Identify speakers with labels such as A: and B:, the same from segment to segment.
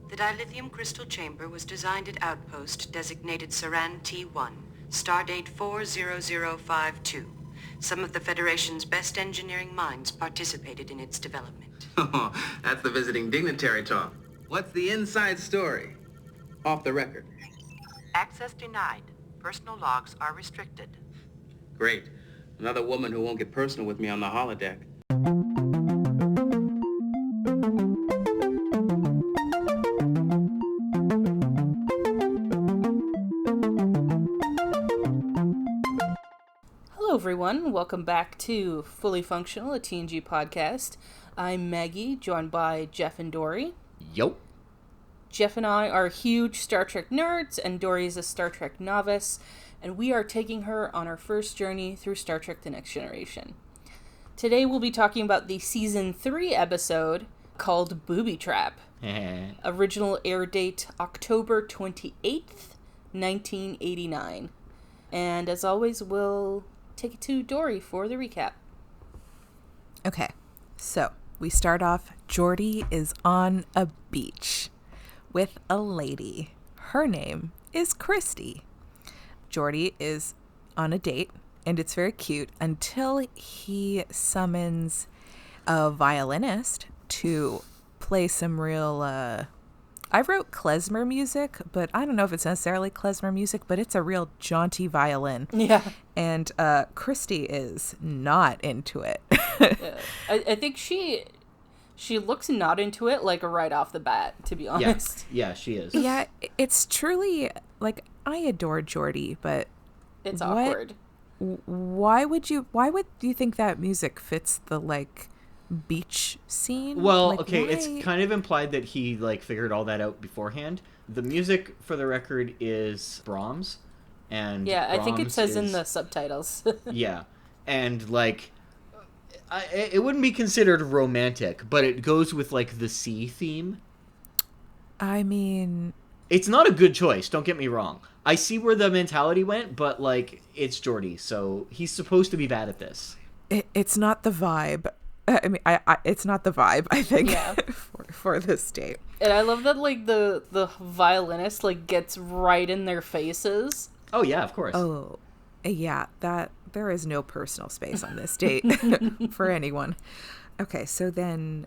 A: The dilithium crystal chamber was designed at outpost designated Saran T1, stardate 40052. Some of the Federation's best engineering minds participated in its development.
B: Oh, that's the visiting dignitary talk. What's the inside story? Off the record.
A: Access denied. Personal logs are restricted.
B: Great. Another woman who won't get personal with me on the holodeck.
C: Hello everyone, welcome back to Fully Functional, a TNG podcast. I'm Maggie, joined by Jeff and Dory.
D: Yup.
C: Jeff and I are huge Star Trek nerds, and Dory is a Star Trek novice, and we are taking her on our first journey through Star Trek The Next Generation. Today we'll be talking about the Season 3 episode called Booby Trap. Original air date October 28th, 1989. And as always, we'll take it to Dory for the recap.
E: Okay, so we start off, Geordi is on a beach with a lady. Her name is Christy. Geordi is on a date, and it's very cute until he summons a violinist to play some real, I wrote klezmer music, but I don't know if it's necessarily klezmer music, but it's a real jaunty violin.
C: Yeah.
E: And Christy is not into it.
C: Yeah. I think she looks not into it, like, right off the bat, to be honest.
D: Yeah, she is.
E: Yeah, it's truly, like, I adore Geordi, but
C: it's awkward.
E: Why would you think that music fits the, like, beach scene?
D: Well,
E: like,
D: okay,
E: why?
D: It's kind of implied that he, like, figured all that out beforehand. The music, for the record, is Brahms. And
C: yeah, I think it
D: Brahms
C: says in the subtitles.
D: Yeah, and, like, it wouldn't be considered romantic, but it goes with, like, the sea theme.
E: I mean,
D: it's not a good choice, don't get me wrong. I see where the mentality went, but, like, it's Geordi, so he's supposed to be bad at this.
E: It's not the vibe. I mean, it's not the vibe, I think,
C: yeah.
E: for this date.
C: And I love that, like, the violinist, like, gets right in their faces.
D: Oh, yeah, of course.
E: Oh, yeah, that there is no personal space on this date for anyone. Okay, so then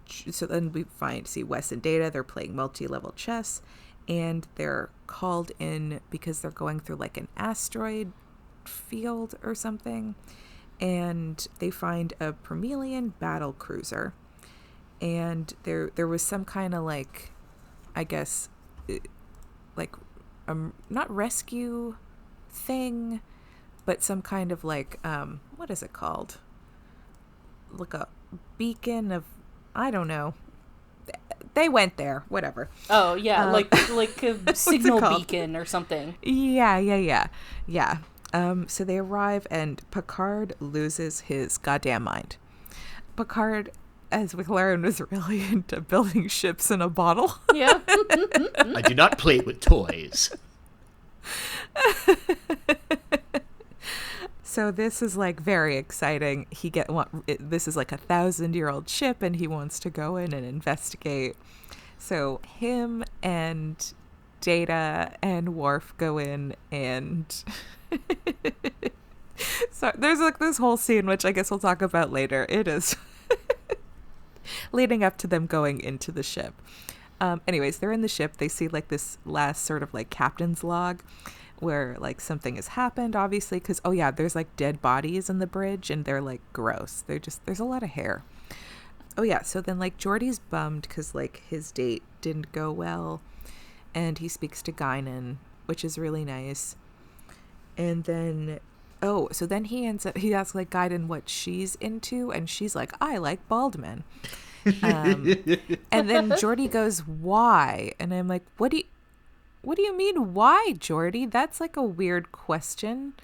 E: we see Wes and Data. They're playing multi-level chess, and they're called in because they're going through, like, an asteroid field or something, and they find a Promelian battle cruiser, and there was some kind of, like, I guess, like, not rescue thing, but some kind of, like, what is it called? Like a beacon of, I don't know. They went there, whatever.
C: Oh, yeah, like a signal beacon or something.
E: Yeah. So they arrive, and Picard loses his goddamn mind. Picard, as we learned, was really into building ships in a bottle.
C: Yeah.
D: I do not play with toys.
E: So this is, like, very exciting. This is like 1,000-year-old ship, and he wants to go in and investigate. So him and Data and Worf go in, and so there's, like, this whole scene, which I guess we'll talk about later. It is leading up to them going into the ship. Anyways, they're in the ship. They see, like, this last sort of, like, captain's log where, like, something has happened, obviously, because, oh yeah, there's, like, dead bodies in the bridge, and they're, like, gross. There's a lot of hair. Oh yeah, so then, like, Geordi's bummed because, like, his date didn't go well, and he speaks to Guinan, which is really nice. And then, so then he asks, like, Guinan what she's into, and she's like, I like bald men. And then Geordi goes, why? And I'm like, what do you mean, why, Geordi? That's, like, a weird question.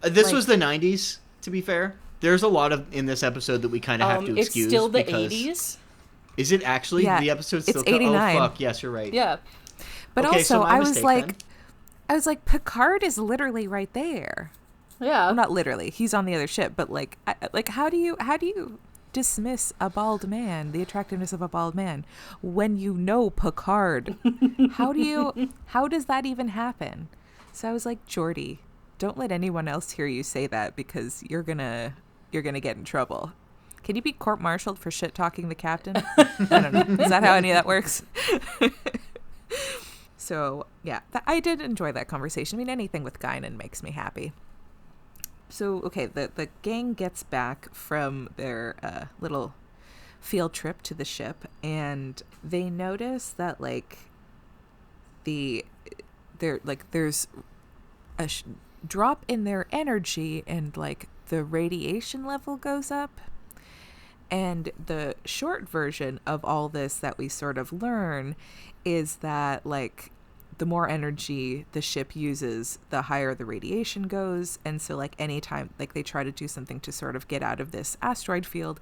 D: This was the 90s, to be fair. There's a lot in this episode that we kind of have to excuse.
C: It's still the 80s.
D: Is it actually? Yeah, the episode's still...
E: It's 89.
D: Oh, fuck. Yes, you're right.
C: Yeah.
E: But
D: okay,
E: also,
D: so
E: I was like, Picard is literally right there.
C: Yeah.
E: Well, not literally. He's on the other ship, but, like, how do you... dismiss a bald man, the attractiveness of a bald man, when you know Picard? How does that even happen? So I was like, Geordi, don't let anyone else hear you say that, because you're gonna get in trouble. Can you be court-martialed for shit-talking the captain? I don't know. Is that how any of that works? So, yeah, I did enjoy that conversation. I mean, anything with Guinan makes me happy. So, okay, the gang gets back from their little field trip to the ship, and they notice that, like, there's a drop in their energy, and, like, the radiation level goes up. And the short version of all this that we sort of learn is that, like, the more energy the ship uses, the higher the radiation goes. And so, like, anytime, like, they try to do something to sort of get out of this asteroid field,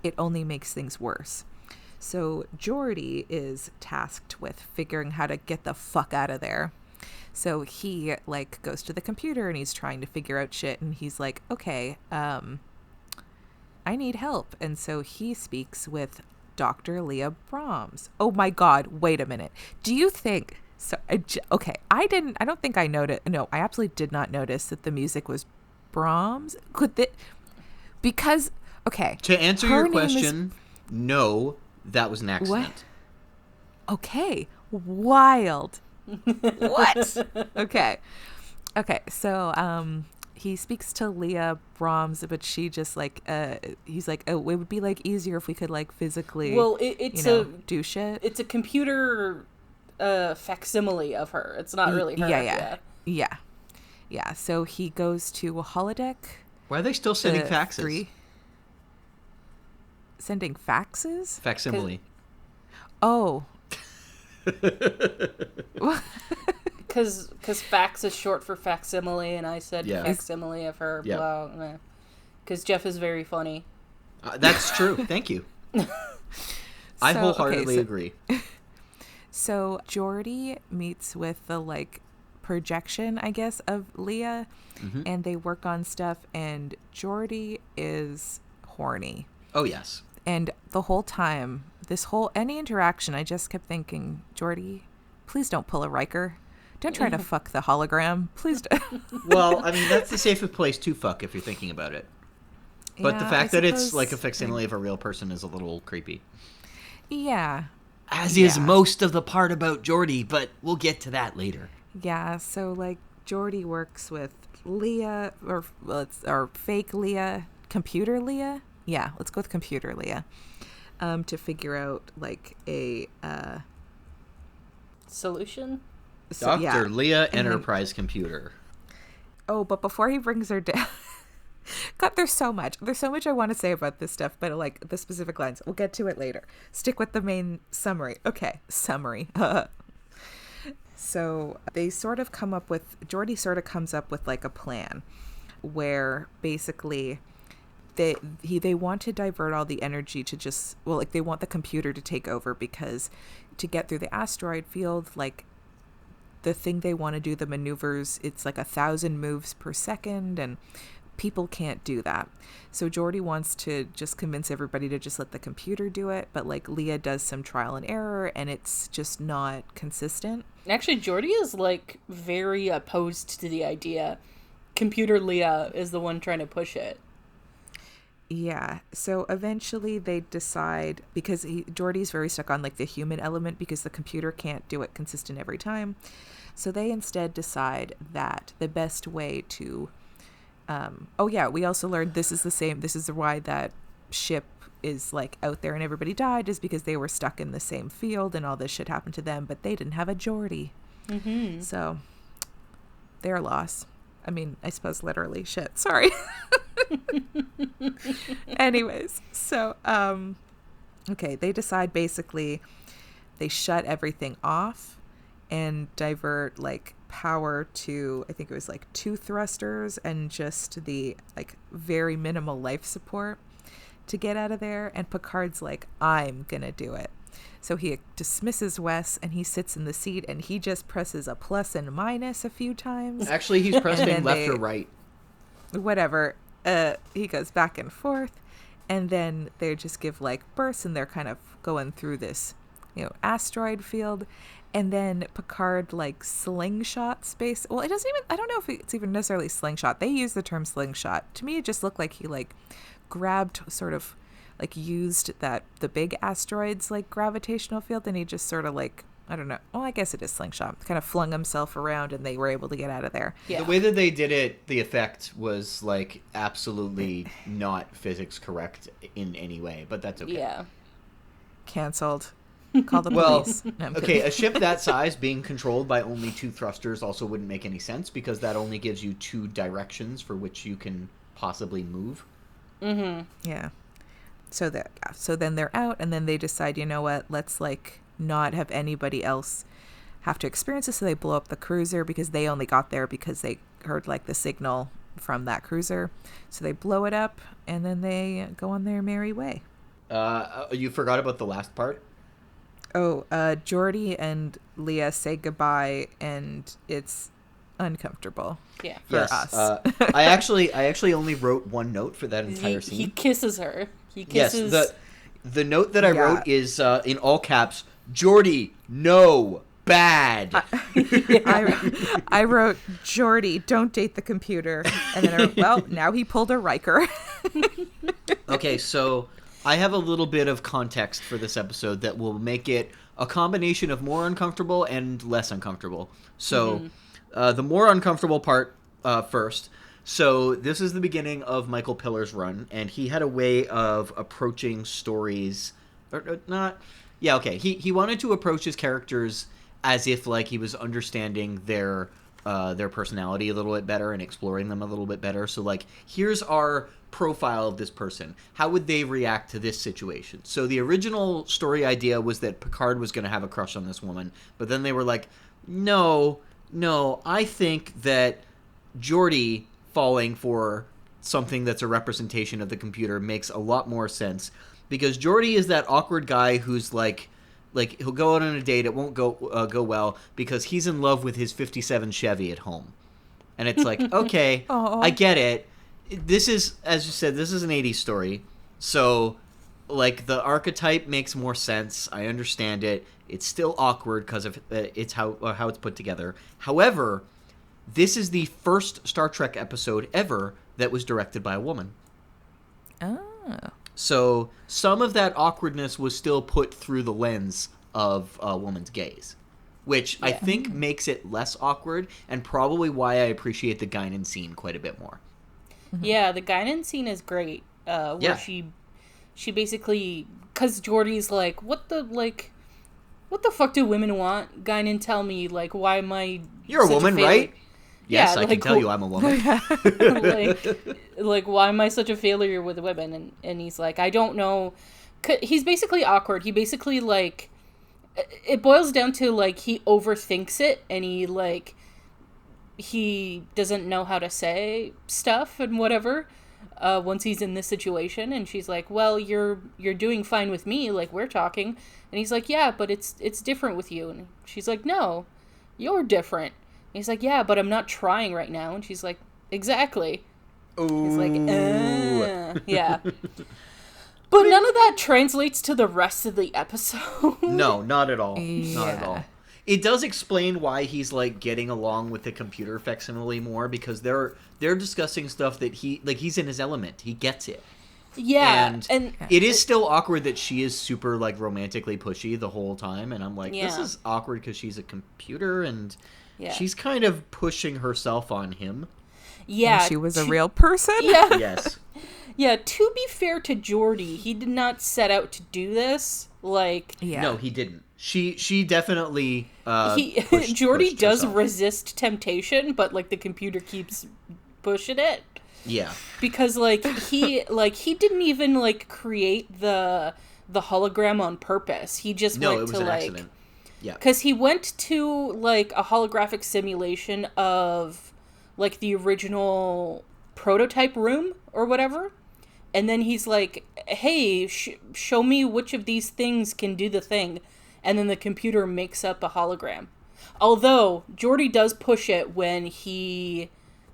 E: it only makes things worse. So Geordi is tasked with figuring how to get the fuck out of there. So he, like, goes to the computer and he's trying to figure out shit. And he's like, okay, I need help. And so he speaks with Dr. Leah Brahms. Oh my God, wait a minute. Do you think, okay, I don't think I noticed, no, I absolutely did not notice that the music was Brahms. Because, okay.
D: To answer your question, no, that was an accident.
E: What? Okay, wild. What? Okay, so, he speaks to Leah Brahms, but she just, like, he's like, oh, it would be, like, easier if we could, like, physically, do shit.
C: It's a computer facsimile of her. It's not really her.
E: Yeah. So he goes to a holodeck.
D: Why are they still sending faxes?
E: Sending faxes?
D: Facsimile.
E: Oh.
C: Because fax is short for facsimile, and I said facsimile of her. Yeah. Because Jeff is very funny.
D: That's true. Thank you. I wholeheartedly agree.
E: So Geordi meets with the, like, projection, I guess, of Leah, and they work on stuff, and Geordi is horny.
D: Oh, yes.
E: And the whole time, any interaction, I just kept thinking, Geordi, please don't pull a Riker. Don't try to fuck the hologram. Please don't.
D: Well, I mean, that's the safest place to fuck if you're thinking about it. But the fact that it's like a facsimile of a real person is a little creepy.
E: Yeah.
D: As is most of the part about Geordi, but we'll get to that later.
E: Yeah, so, like, Geordi works with Leah, or fake Leah, computer Leah? Yeah, let's go with computer Leah, to figure out, like, a
C: solution?
D: Dr. Leah Enterprise Computer.
E: Oh, but before he brings her down... God, there's so much I want to say about this stuff, but, like, the specific lines, we'll get to it later. Stick with the main summary. Okay, summary. So they sort of come up with, Geordi sort of comes up with, like, a plan where basically they want to divert all the energy to just, well, like, they want the computer to take over, because to get through the asteroid field, like, the thing they want to do, the maneuvers, it's like 1,000 moves per second, and people can't do that. So Geordi wants to just convince everybody to just let the computer do it, but, like, Leah does some trial and error, and it's just not consistent.
C: Actually, Geordi is, like, very opposed to the idea. Computer Leah is the one trying to push it.
E: Yeah, so eventually they decide, because Geordi's very stuck on, like, the human element, because the computer can't do it consistent every time. So they instead decide that the best way to... we also learned this is why that ship is, like, out there and everybody died, is because they were stuck in the same field and all this shit happened to them, but they didn't have a Geordi. Mm-hmm. So, their loss. I mean, I suppose literally, shit, sorry. Anyways, so, okay, they decide basically they shut everything off and divert, like, power to, I think it was, like, 2 thrusters and just the, like, very minimal life support to get out of there. And Picard's like, I'm gonna do it. So he dismisses Wes, and he sits in the seat, and he just presses a plus and minus a few times.
D: Actually, he's pressing left or right.
E: Whatever. He goes back and forth, And then they just give like bursts, and they're kind of going through this, asteroid field. And then Picard like slingshot space. Well, it doesn't even, I don't know if it's even necessarily slingshot. They use the term slingshot. To me, it just looked like he like grabbed, sort of like used the big asteroid's like gravitational field, and he just sort of like, I don't know. Well, I guess it is slingshot. Kind of flung himself around, and they were able to get out of there.
C: Yeah.
D: The way that they did it, the effect was like absolutely not physics correct in any way, but that's okay.
C: Yeah.
E: Canceled. Call the
D: Well,
E: police. No, I'm
D: okay,
E: kidding.
D: a ship that size being controlled by only 2 thrusters also wouldn't make any sense, because that only gives you 2 directions for which you can possibly move.
C: Mm-hmm.
E: Yeah. So then they're out, and then they decide, you know what, let's like not have anybody else have to experience this. So they blow up the cruiser, because they only got there because they heard like the signal from that cruiser. So they blow it up, and then they go on their merry way.
D: You forgot about the last part?
E: Oh, Geordi and Leah say goodbye, and it's uncomfortable.
C: Yeah.
E: For us.
D: I actually only wrote 1 note for that entire scene.
C: He kisses her. He kisses...
D: Yes, the note that I
E: Yeah.
D: wrote is in all caps, Geordi, no, bad.
E: I wrote, Geordi, don't date the computer. And then I wrote, well, now he pulled a Riker.
D: Okay, so I have a little bit of context for this episode that will make it a combination of more uncomfortable and less uncomfortable. So the more uncomfortable part first. So this is the beginning of Michael Pillar's run, and he had a way of approaching stories, or not. Yeah, okay. He wanted to approach his characters as if like he was understanding their personality a little bit better and exploring them a little bit better. So like, here's our profile of this person. How would they react to this situation? So the original story idea was that Picard was going to have a crush on this woman, but then they were like, no, I think that Geordi falling for something that's a representation of the computer makes a lot more sense, because Geordi is that awkward guy who's like he'll go out on a date, it won't go well because he's in love with his 57 Chevy at home. And it's like, okay, I get it. This is, as you said, this is an 80s story. So, like, the archetype makes more sense. I understand it. It's still awkward because of it's how it's put together. However, this is the first Star Trek episode ever that was directed by a woman.
E: Oh.
D: So some of that awkwardness was still put through the lens of a woman's gaze, which I think makes it less awkward, and probably why I appreciate the Guinan scene quite a bit more.
C: Yeah, the Guinan scene is great. Where she basically, because Geordi's like, what the fuck do women want? Guinan, tell me, like, why am I?
D: You're a woman, right? Yes,
C: Yeah,
D: I can tell you I'm a woman.
C: like, why am I such a failure with women? And he's like, I don't know. He's basically awkward. He basically, like, it boils down to, like, he overthinks it, and he doesn't know how to say stuff and whatever once he's in this situation. And she's like, well, you're doing fine with me, like, we're talking. And he's like, yeah, but it's different with you. And she's like, no, you're different. And he's like, yeah, but I'm not trying right now. And she's like, exactly.
D: Ooh.
C: He's like, yeah. But none of that translates to the rest of the episode.
D: No, not at all.
E: Yeah.
D: Not at all. It does explain why he's like getting along with the computer facsimile more, because they're discussing stuff that he's in his element. He gets it.
C: Yeah,
D: and it is still awkward that she is super like romantically pushy the whole time, and I'm like, this is awkward because she's a computer and she's kind of pushing herself on him.
C: Yeah,
E: and she was a real person.
C: Yeah.
D: Yes.
C: Yeah, to be fair to Geordi, he did not set out to do this. Like,
D: no, he didn't. She definitely
C: Geordi
D: pushed
C: does
D: herself.
C: resist temptation, but like the computer keeps pushing it.
D: Yeah.
C: Because he didn't even like create the hologram on purpose. He just went
D: it was
C: to
D: an
C: like
D: accident. Yeah.
C: Because he went to like a holographic simulation of like the original prototype room or whatever. And then he's like, hey, show me which of these things can do the thing. And then the computer makes up a hologram. Although, Geordi does push it when he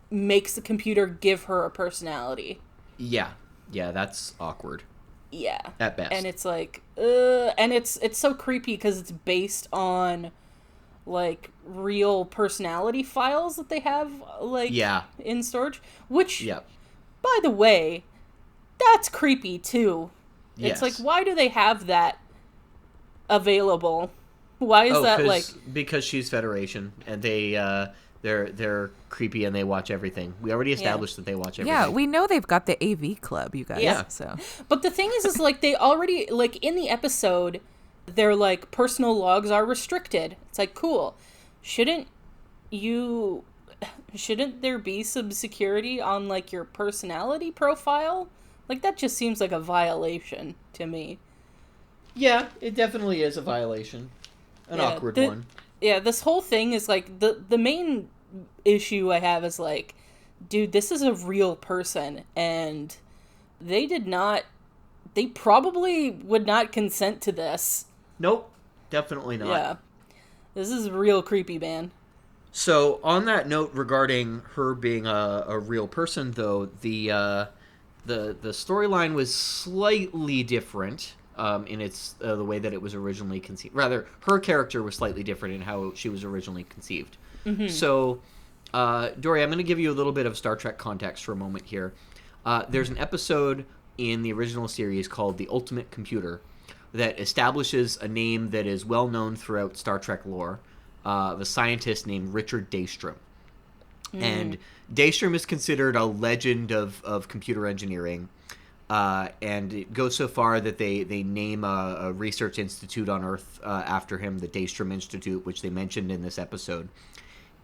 C: makes the computer give her a personality.
D: Yeah. Yeah, that's awkward.
C: Yeah.
D: At best.
C: And it's like, and it's so creepy because it's based on, like, real personality files that they have, like, in storage. Which, by the way, that's creepy, too.
D: Yes.
C: It's like, why do they have that available? Why is that, like...
D: Because she's Federation, and they're creepy and they watch everything. We already established that they watch everything.
E: Yeah, we know they've got the AV club, you guys.
D: Yeah.
E: So.
C: But the thing is like, they already, like, in the episode, their, like, personal logs are restricted. It's like, cool. Shouldn't there be some security on, like, your personality profile? Like, that just seems like a violation to me.
D: Yeah, it definitely is a violation. An awkward one.
C: Yeah, this whole thing is, like, the main issue I have is, like, dude, this is a real person, and they probably would not consent to this.
D: Nope, definitely not.
C: Yeah, this is real creepy, man.
D: So, on that note regarding her being a real person, though, the storyline was slightly different. In its the way that it was originally conceived. Rather, her character was slightly different in how she was originally conceived. Mm-hmm. So, Dory, I'm going to give you a little bit of Star Trek context for a moment here. There's an episode in the original series called The Ultimate Computer that establishes a name that is well known throughout Star Trek lore, of a scientist named Richard Daystrom. And Daystrom is considered a legend of computer engineering. And it goes so far that they name a research institute on Earth after him, the Daystrom Institute, which they mentioned in this episode.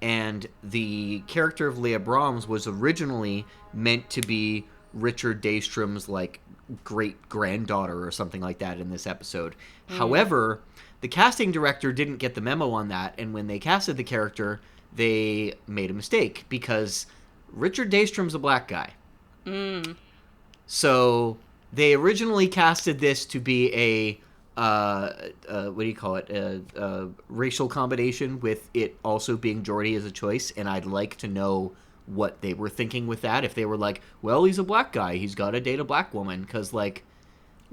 D: And the character of Leah Brahms was originally meant to be Richard Daystrom's, like, great-granddaughter or something like that in this episode. However, the casting director didn't get the memo on that, and when they casted the character, they made a mistake, because Richard Daystrom's a black guy. So they originally casted this to be a racial combination, with it also being Geordi as a choice, and I'd like to know what they were thinking with that. If they were like, well, he's a black guy, he's got to date a black woman, because, like,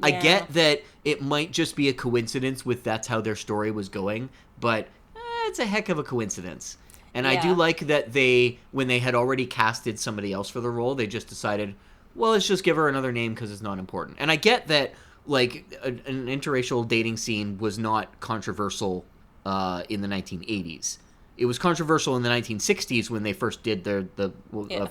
D: I get that it might just be a coincidence with that's how their story was going, but it's a heck of a coincidence. And I do like that when they had already casted somebody else for the role, they just decided, well, let's just give her another name because it's not important. And I get that, like, an interracial dating scene was not controversial in the 1980s. It was controversial in the 1960s when they first did the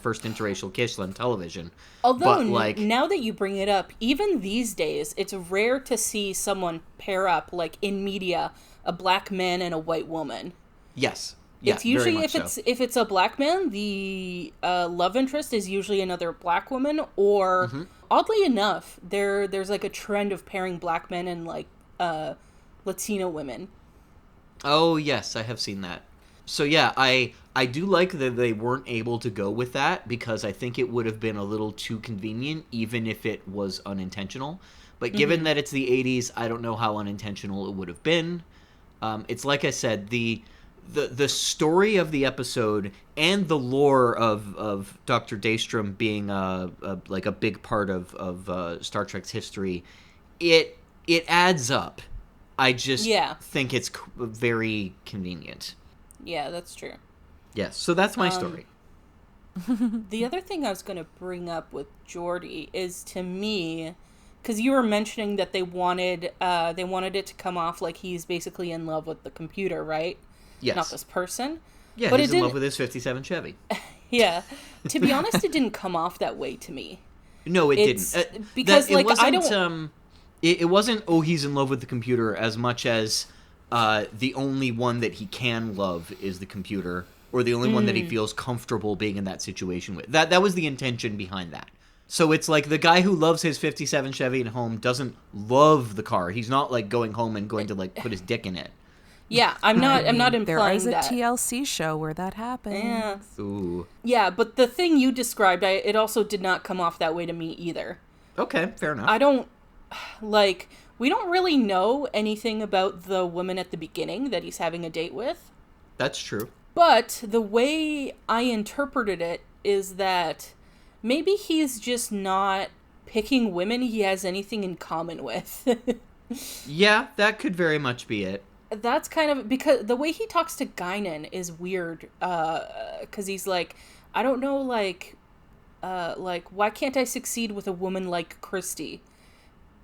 D: first interracial kiss on television.
C: Although, now that you bring it up, even these days, it's rare to see someone pair up, like, in media, a black man and a white woman.
D: Yes. Yeah,
C: it's usually if it's a black man, the love interest is usually another black woman, or oddly enough, there's like a trend of pairing black men and, like, Latino women.
D: Oh yes, I have seen that. So yeah, I do like that they weren't able to go with that, because I think it would have been a little too convenient, even if it was unintentional. But given that it's the 80s, I don't know how unintentional it would have been. It's like I said, the story of the episode and the lore of Dr. Daystrom being like a big part of Star Trek's history, it adds up. I just think it's very convenient.
C: Yeah, that's true.
D: Yes, so that's my story.
C: The other thing I was going to bring up with Geordi is, to me, because you were mentioning that they wanted it to come off like he's basically in love with the computer, right?
D: Yes.
C: Not this person.
D: Yeah, but he's in love with his 57 Chevy.
C: Yeah. To be honest, it didn't come off that way to me.
D: No, it didn't.
C: Because, like, I
D: don't... It wasn't, oh, he's in love with the computer, as much as the only one that he can love is the computer, or the only one that he feels comfortable being in that situation with. That was the intention behind that. So it's like the guy who loves his 57 Chevy at home doesn't love the car. He's not, like, going home and going to, like, put his dick in it.
C: Yeah, I'm not implying
E: there is a
C: that.
E: TLC show where that happens.
C: Yeah.
D: Ooh.
C: Yeah, but the thing you described, it also did not come off that way to me either.
D: Okay, fair enough.
C: I don't, like, we don't really know anything about the woman at the beginning that he's having a date with.
D: That's true.
C: But the way I interpreted it is that maybe he's just not picking women he has anything in common with.
D: Yeah, that could very much be it.
C: That's kind of, because the way he talks to Guinan is weird, because he's like, I don't know, like, why can't I succeed with a woman like Christy?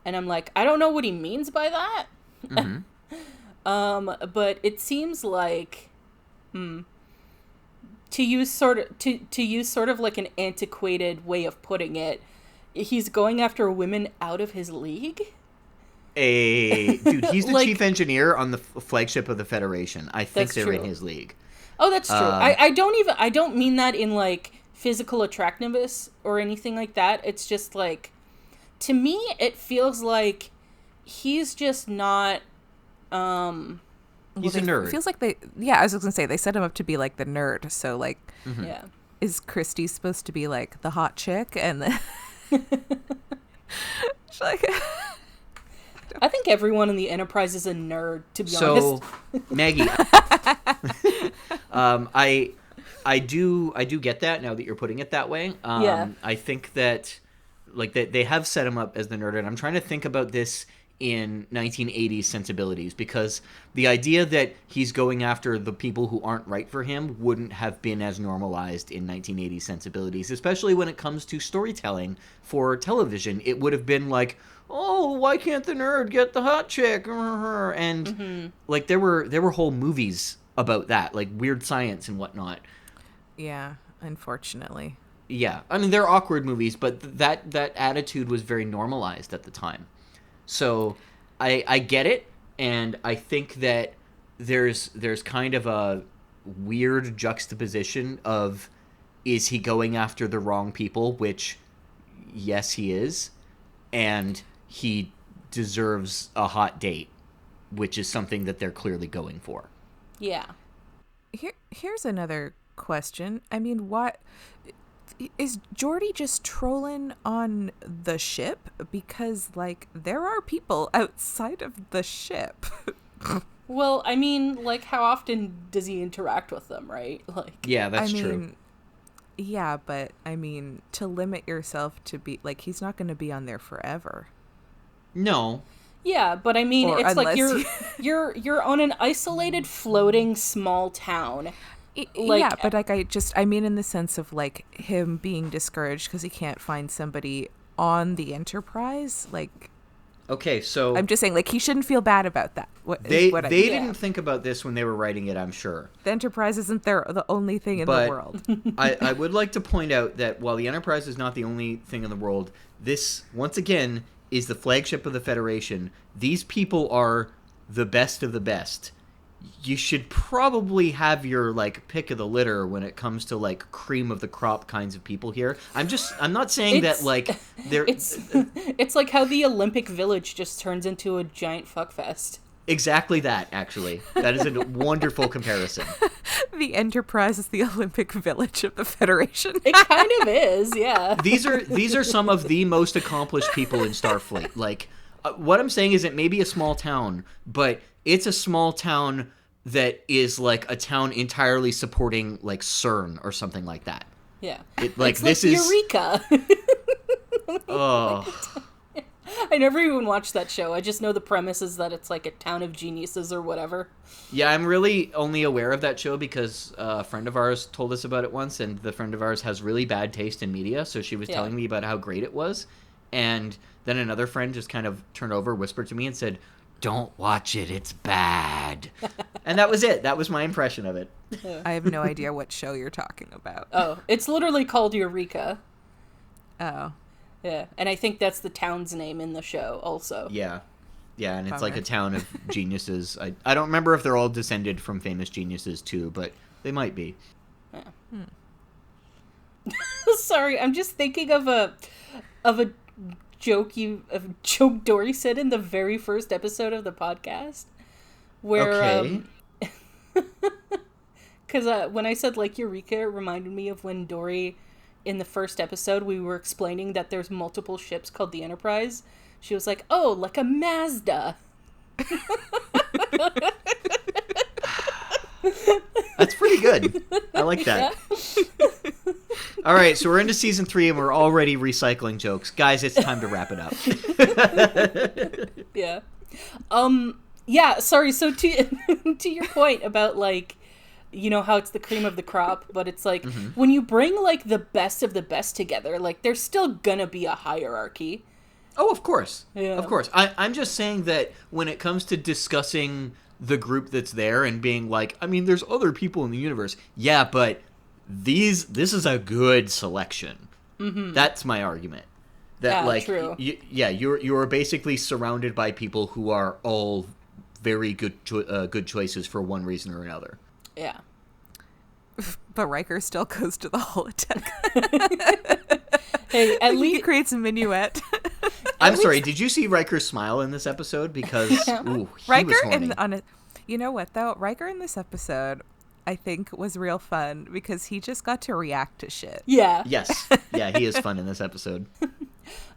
C: And I'm like, I don't know what he means by that.
D: Mm-hmm.
C: But it seems like, to use sort of like an antiquated way of putting it, he's going after women out of his league.
D: Dude, he's the
C: Like,
D: chief engineer on the flagship of the Federation. I think
C: That's
D: they're
C: true.
D: in his league.
C: Oh, that's true. I don't mean that in like physical attractiveness or anything like that. It's just like, to me, it feels like he's just not,
D: He's a nerd.
E: It feels like I was going to say, they set him up to be like the nerd. So like,
C: yeah.
E: is Christy supposed to be like the hot chick? And then she's like,
C: I think everyone in the Enterprise is a nerd, to be
D: So,
C: honest.
D: Maggie, I do get that now that you're putting it that way.
C: Yeah.
D: I think that like they have set him up as the nerd, and I'm trying to think about this in 1980s sensibilities, because the idea that he's going after the people who aren't right for him wouldn't have been as normalized in 1980s sensibilities, especially when it comes to storytelling for television. It would have been like, oh, why can't the nerd get the hot chick? And like there were whole movies about that, like Weird Science and whatnot.
E: yeah, unfortunately.
D: Yeah, I mean they're awkward movies, but that attitude was very normalized at the time. So I get it, and I think that there's kind of a weird juxtaposition of, is he going after the wrong people, which yes he is, and he deserves a hot date, which is something that they're clearly going for.
C: Yeah.
E: Here's another question. I mean, what is Geordi just trolling on the ship? Because like there are people outside of the ship.
C: Well, I mean, like, how often does he interact with them, right? Like,
D: Yeah, that's true.
E: Yeah, but I mean, to limit yourself to be like, he's not going to be on there forever.
D: No.
C: yeah, but I mean,
E: Or
C: it's like
E: unless
C: you're on an isolated, floating small town. Like,
E: yeah, but like I mean in the sense of like him being discouraged because he can't find somebody on the Enterprise. Like,
D: Okay, so
E: I'm just saying, like, he shouldn't feel bad about that.
D: they
E: I mean.
D: didn't think about this when they were writing it, I'm sure.
E: The Enterprise isn't the only thing in
D: But
E: the world.
D: I would like to point out that while the Enterprise is not the only thing in the world, this, once again, is the flagship of the Federation. These people are the best of the best. You should probably have your, like, pick of the litter when it comes to, like, cream of the crop kinds of people here. I'm not saying that, like, they're...
C: It's like how the Olympic Village just turns into a giant fuckfest.
D: Exactly that, actually. That is a wonderful comparison.
E: The Enterprise is the Olympic Village of the Federation.
C: It kind of is, yeah.
D: These are some of the most accomplished people in Starfleet. Like, what I'm saying is it may be a small town, but it's a small town that is like a town entirely supporting like CERN or something like that.
C: Yeah.
D: Like,
C: it's
D: this
C: like
D: is
C: Eureka.
D: Oh.
C: I never even watched that show. I just know the premise is that it's like a town of geniuses or whatever.
D: Yeah, I'm really only aware of that show because a friend of ours told us about it once, and the friend of ours has really bad taste in media, so she was telling me about how great it was, and then another friend just kind of turned over, whispered to me, and said, "Don't watch it, it's bad." And that was it. That was my impression of it.
E: I have no idea what show you're talking about.
C: Oh, it's literally called Eureka.
E: Oh.
C: Yeah, and I think that's the town's name in the show also.
D: Yeah, and it's like
E: Bummer.
D: a town of geniuses. I don't remember if they're all descended from famous geniuses too, but they might be.
C: Yeah. Sorry, I'm just thinking of a joke Dory said in the very first episode of the podcast, where
D: Okay.
C: because when I said like Eureka, it reminded me of when Dory, in the first episode, we were explaining that there's multiple ships called the Enterprise. She was like, "Oh, like a Mazda."
D: That's pretty good. I like that. All right, so we're into season 3 and we're already recycling jokes. Guys, it's time to wrap it up.
C: Yeah. Yeah, sorry, so to to your point about, like, you know, how it's the cream of the crop, but it's like, when you bring, like, the best of the best together, like, there's still gonna be a hierarchy.
D: Oh, of course.
C: Yeah.
D: Of course. I'm just saying that when it comes to discussing the group that's there and being like, I mean, there's other people in the universe. Yeah, but this is a good selection. That's my argument. That,
C: Yeah,
D: like,
C: true.
D: You're basically surrounded by people who are all very good choices for one reason or another.
C: Yeah.
E: But Riker still goes to the holodeck.
C: Hey, at
E: He
C: least
E: creates a minuet.
D: I'm sorry, did you see Riker smile in this episode? Because, ooh, he
E: Riker
D: was horny.
E: you know what though? Riker in this episode, I think, was real fun because he just got to react to shit.
C: yeah.
D: Yes. Yeah, he is fun in this episode.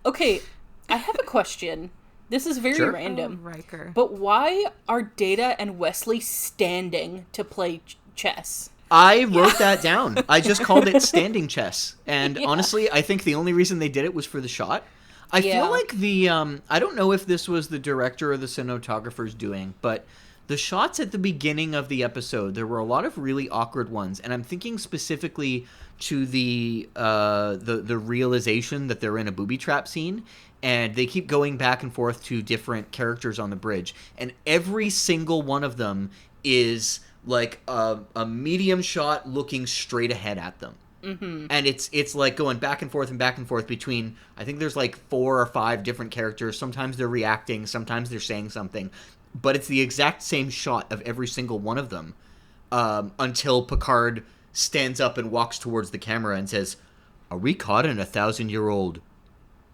C: Okay, I have a question. This is very
D: Sure.
C: random.
E: Oh, Riker.
C: But why are Data and Wesley standing to play chess?
D: I wrote that down. I just called it standing chess. And honestly, I think the only reason they did it was for the shot. I feel like I don't know if this was the director or the cinematographer's doing, but the shots at the beginning of the episode, there were a lot of really awkward ones. And I'm thinking specifically to the realization that they're in a booby trap scene. And they keep going back and forth to different characters on the bridge. And every single one of them is like a medium shot looking straight ahead at them. And it's like going back and forth between, I think there's like 4 or 5 different characters. Sometimes they're reacting, sometimes they're saying something. But it's the exact same shot of every single one of them until Picard stands up and walks towards the camera and says, "Are we caught in a 1,000-year-old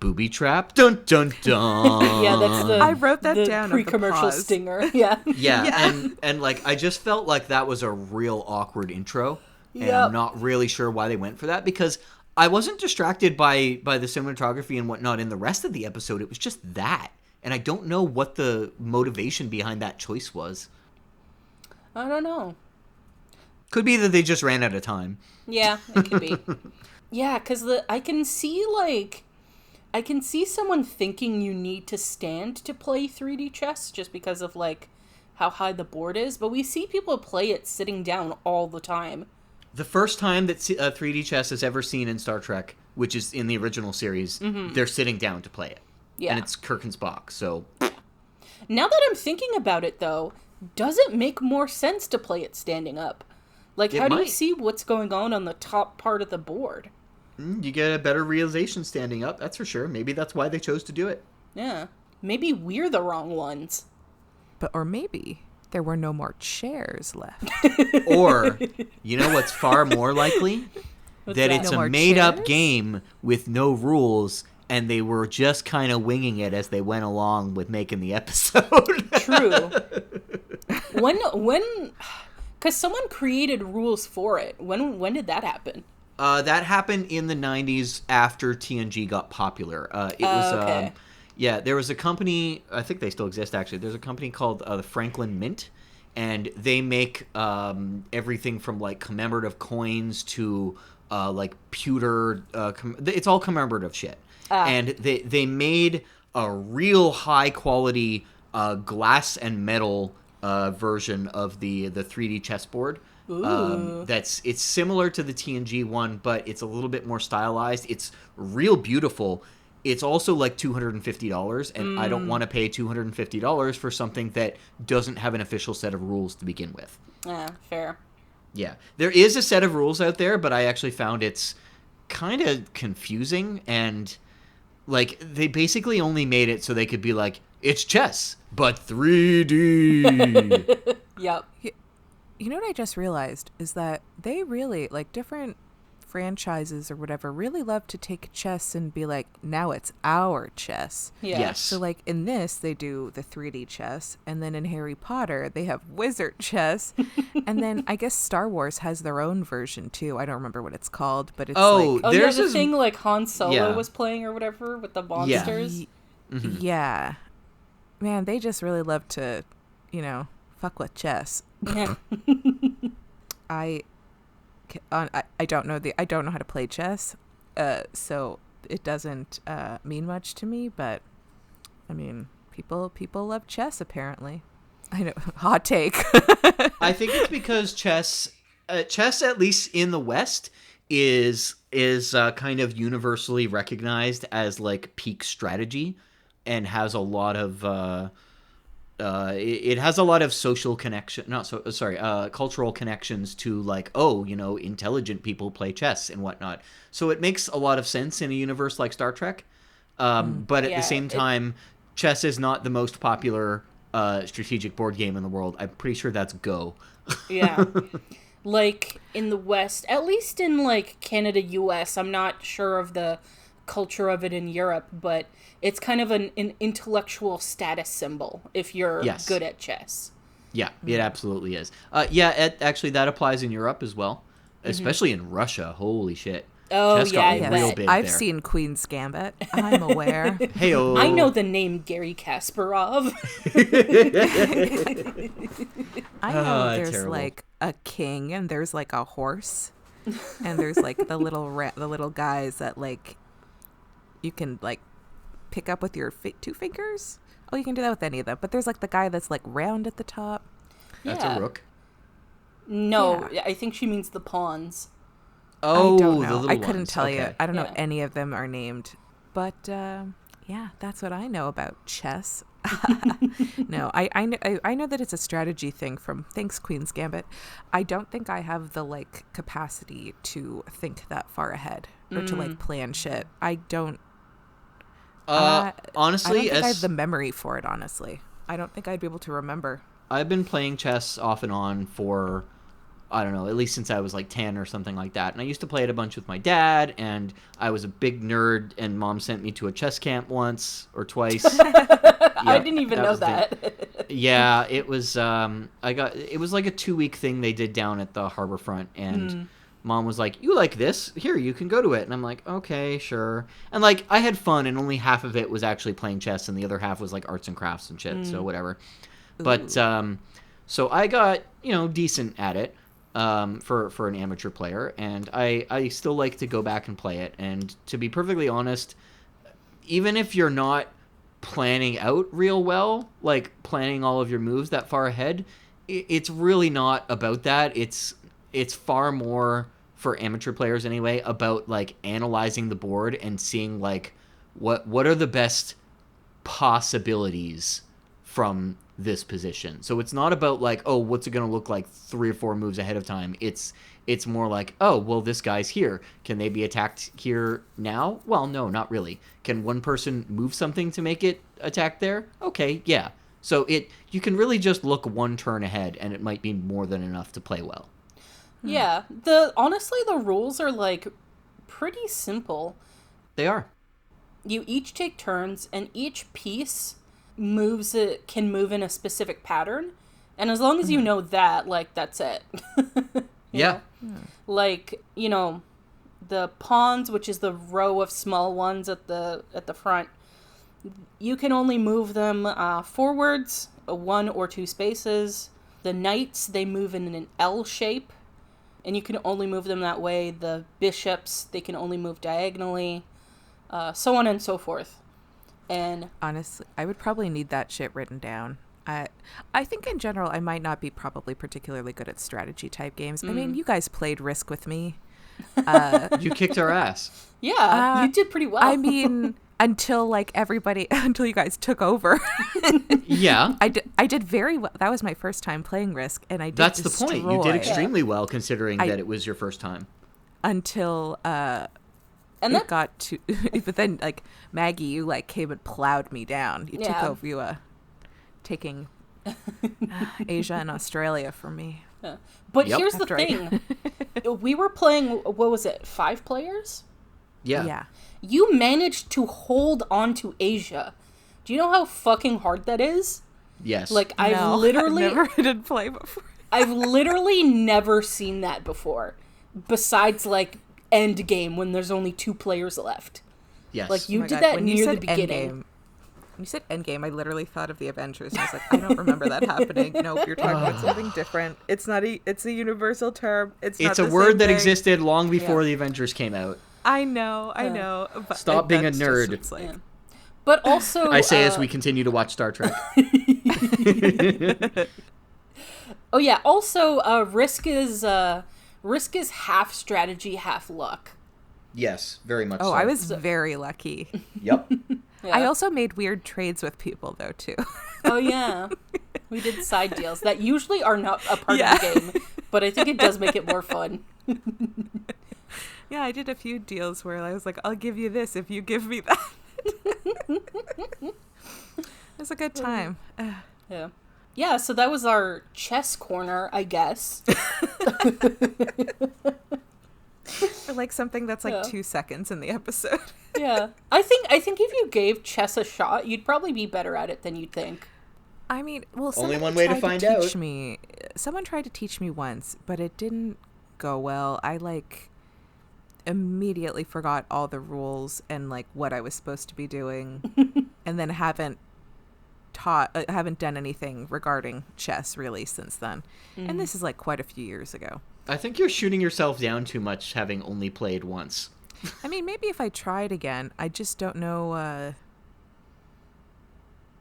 D: booby trap? Dun dun dun."
C: Yeah, that's the
E: I wrote that down at the
C: pre-commercial
E: pause.
C: stinger. Yeah.
D: Yeah, and like I just felt like that was a real awkward intro, and
C: Yep.
D: I'm not really sure why they went for that because I wasn't distracted by the cinematography and whatnot in the rest of the episode. It was just that, and I don't know what the motivation behind that choice was.
C: I don't know.
D: Could be that they just ran out of time.
C: Yeah, it could be. Yeah, because I can see someone thinking you need to stand to play 3D chess just because of, like, how high the board is, but we see people play it sitting down all the time.
D: The first time that 3D chess is ever seen in Star Trek, which is in the original series, they're sitting down to play it.
C: Yeah.
D: And it's Kirk and Spock, so...
C: Now that I'm thinking about it, though, does it make more sense to play it standing up? Like,
D: It
C: how do you
D: might.
C: see what's going on the top part of the board?
D: You get a better realization standing up, that's for sure. Maybe that's why they chose to do it.
C: Yeah. Maybe we're the wrong ones.
E: Or maybe there were no more chairs left.
D: Or, you know what's far more likely?
C: What's
D: that
C: that?
D: it's
E: No
D: a
E: more
D: made-up
E: chairs?
D: game with no rules, and they were just kind of winging it as they went along with making the episode.
C: True. When, because someone created rules for it. When did that happen?
D: That happened in the 90s after TNG got popular. It was,
C: okay.
D: there was a company, I think they still exist actually, there's a company called the Franklin Mint, and they make everything from like commemorative coins to like pewter, it's all commemorative shit. And they made a real high quality glass and metal version of the 3D chessboard. It's similar to the TNG one, but it's a little bit more stylized. It's real beautiful. It's also like $250, and I don't want to pay $250 for something that doesn't have an official set of rules to begin with.
C: Fair.
D: Yeah. There is a set of rules out there, but I actually found it's kind of confusing, and like they basically only made it so they could be like, it's chess, but 3D.
C: Yep.
E: You know what I just realized is that they really, like, different franchises or whatever, really love to take chess and be like, now it's our chess.
C: Yeah.
D: Yes.
E: So, like, in this, they do the 3D chess. And then in Harry Potter, they have wizard chess. And then I guess Star Wars has their own version, too. I don't remember what it's called, but it's
C: Oh, yeah,
D: There's
C: the
D: this-
C: thing like Han Solo
D: Yeah.
C: was playing or whatever with the monsters.
E: Yeah. Man, they just really love to, fuck with chess.
C: Yeah.
E: I I don't know how to play chess, so it doesn't mean much to me. But I mean, people love chess apparently. I know, hot take.
D: I think it's because chess, at least in the West, is kind of universally recognized as like peak strategy, and has a lot of it has a lot of social connection, cultural connections to like, intelligent people play chess and whatnot. So it makes a lot of sense in a universe like Star Trek. But at the same time, chess is not the most popular strategic board game in the world. I'm pretty sure that's Go.
C: Yeah. Like, in the West, at least in, like, Canada, US, I'm not sure of the culture of it in Europe, but it's kind of an intellectual status symbol if you're good at chess.
D: Yeah, it absolutely is. Actually, that applies in Europe as well, especially in Russia. Holy shit.
C: Oh,
D: chess
C: yeah,
D: got real big
E: I've
D: there.
E: seen Queen's Gambit. I'm aware.
D: Hey-o.
C: I know the name Gary Kasparov.
E: I know there's
D: terrible.
E: like a king and there's like a horse, and there's like the little guys that like you can like pick up with your two fingers. Oh, you can do that with any of them. But there's like the guy that's like round at the top.
D: That's
C: Yeah.
D: a rook.
C: No, I think she means the pawns.
D: Oh,
E: I don't know.
D: the little
E: I couldn't
D: ones.
E: tell you.
D: Okay.
E: I don't know
C: Yeah.
E: any of them are named. But yeah, that's what I know about chess. No, I know that it's a strategy thing from thanks Queen's Gambit. I don't think I have the like capacity to think that far ahead or to like plan shit. I don't.
D: Honestly,
E: I don't think I have the memory for it. Honestly, I don't think I'd be able to remember.
D: I've been playing chess off and on for, I don't know, at least since I was like 10 or something like that. And I used to play it a bunch with my dad, and I was a big nerd, and Mom sent me to a chess camp once or twice.
C: I didn't even know
D: was the thing.
C: that.
D: Yeah, it was it was like a 2-week thing they did down at the harbor front, and Mom was like, "You like this? Here, you can go to it." And I'm like, "Okay, sure." And like I had fun, and only half of it was actually playing chess, and the other half was like arts and crafts and shit, so whatever. But so I got, decent at it for an amateur player, and I still like to go back and play it. And to be perfectly honest, even if you're not planning out real well, like planning all of your moves that far ahead, it's really not about that. It's far more, for amateur players anyway, about like analyzing the board and seeing like what are the best possibilities from this position. So it's not about like, oh, what's it going to look like 3 or 4 moves ahead of time. It's more like, oh, well, this guy's here. Can they be attacked here now? Well, no, not really. Can one person move something to make it attack there? Okay, yeah. So you can really just look one turn ahead, and it might be more than enough to play well.
C: Yeah. Honestly, the rules are like pretty simple.
D: They are.
C: You each take turns, and each piece can move in a specific pattern, and as long as you know that, like, that's it.
D: Yeah.
C: Like, the pawns, which is the row of small ones at the front, you can only move them forwards 1 or 2 spaces. The knights, they move in an L shape, and you can only move them that way. The bishops, they can only move diagonally, so on and so forth. And
E: honestly, I would probably need that shit written down. I think in general, I might not be probably particularly good at strategy type games. I mean, you guys played Risk with me.
D: You kicked our ass.
C: yeah, you did pretty well.
E: I mean, until you guys took over.
D: Yeah.
E: I did very well. That was my first time playing Risk, and I did
D: That's the point. You did
E: destroy
D: extremely well considering that it was your first time.
E: until
C: and
E: it got to. But then, like, Maggie, you like came and plowed me down. You took
C: Yeah.
E: over. You taking Asia and Australia from me.
C: But
D: Yep.
C: here's the
E: After I-
C: thing. We were playing, what was it, 5 players?
D: Yeah.
E: Yeah.
C: You managed to hold on to Asia. Do you know how fucking hard that is?
D: Yes.
C: Like,
E: No,
C: I've
E: never did play before.
C: I've literally never seen that before. Besides, like, end game when there's only 2 players left.
D: yes.
C: Like, you
E: Oh my
C: did
E: God,
C: that
E: when you
C: near
E: said
C: the beginning.
E: Endgame, you said Endgame, I literally thought of the Avengers. And I was like, I don't remember that happening. Nope, you're talking about something different. It's not it's a universal term. It's not
D: a
E: the
D: word
E: same
D: that
E: thing.
D: existed long before the Avengers came out.
E: I know. But
D: Stop being a
E: that's just-
D: nerd.
E: it's like,
C: But also,
D: I say as we continue to watch Star Trek.
C: oh yeah, also risk is half strategy, half luck.
D: Yes, very much
E: oh,
D: so.
E: I was very lucky.
D: Yep.
C: Yeah.
E: I also made weird trades with people, though, too.
C: Oh yeah, we did side deals that usually are not a part
E: Yeah.
C: of the game, but I think it does make it more fun.
E: Yeah, I did a few deals where I was like, I'll give you this if you give me that. It was a good time.
C: Yeah. Yeah, so that was our chess corner, I guess.
E: Or like something that's like 2 seconds in the episode.
C: Yeah. I think if you gave chess a shot, you'd probably be better at it than you'd think.
E: I mean, well,
D: Only
E: someone
D: one way to
E: tried
D: find
E: teach
D: out.
E: me. Someone tried to teach me once, but it didn't go well. I like immediately forgot all the rules and like what I was supposed to be doing, and then haven't done anything regarding chess really since then. And this is like quite a few years ago.
D: I think you're shooting yourself down too much having only played once.
E: I mean, maybe if I tried again, I just don't know.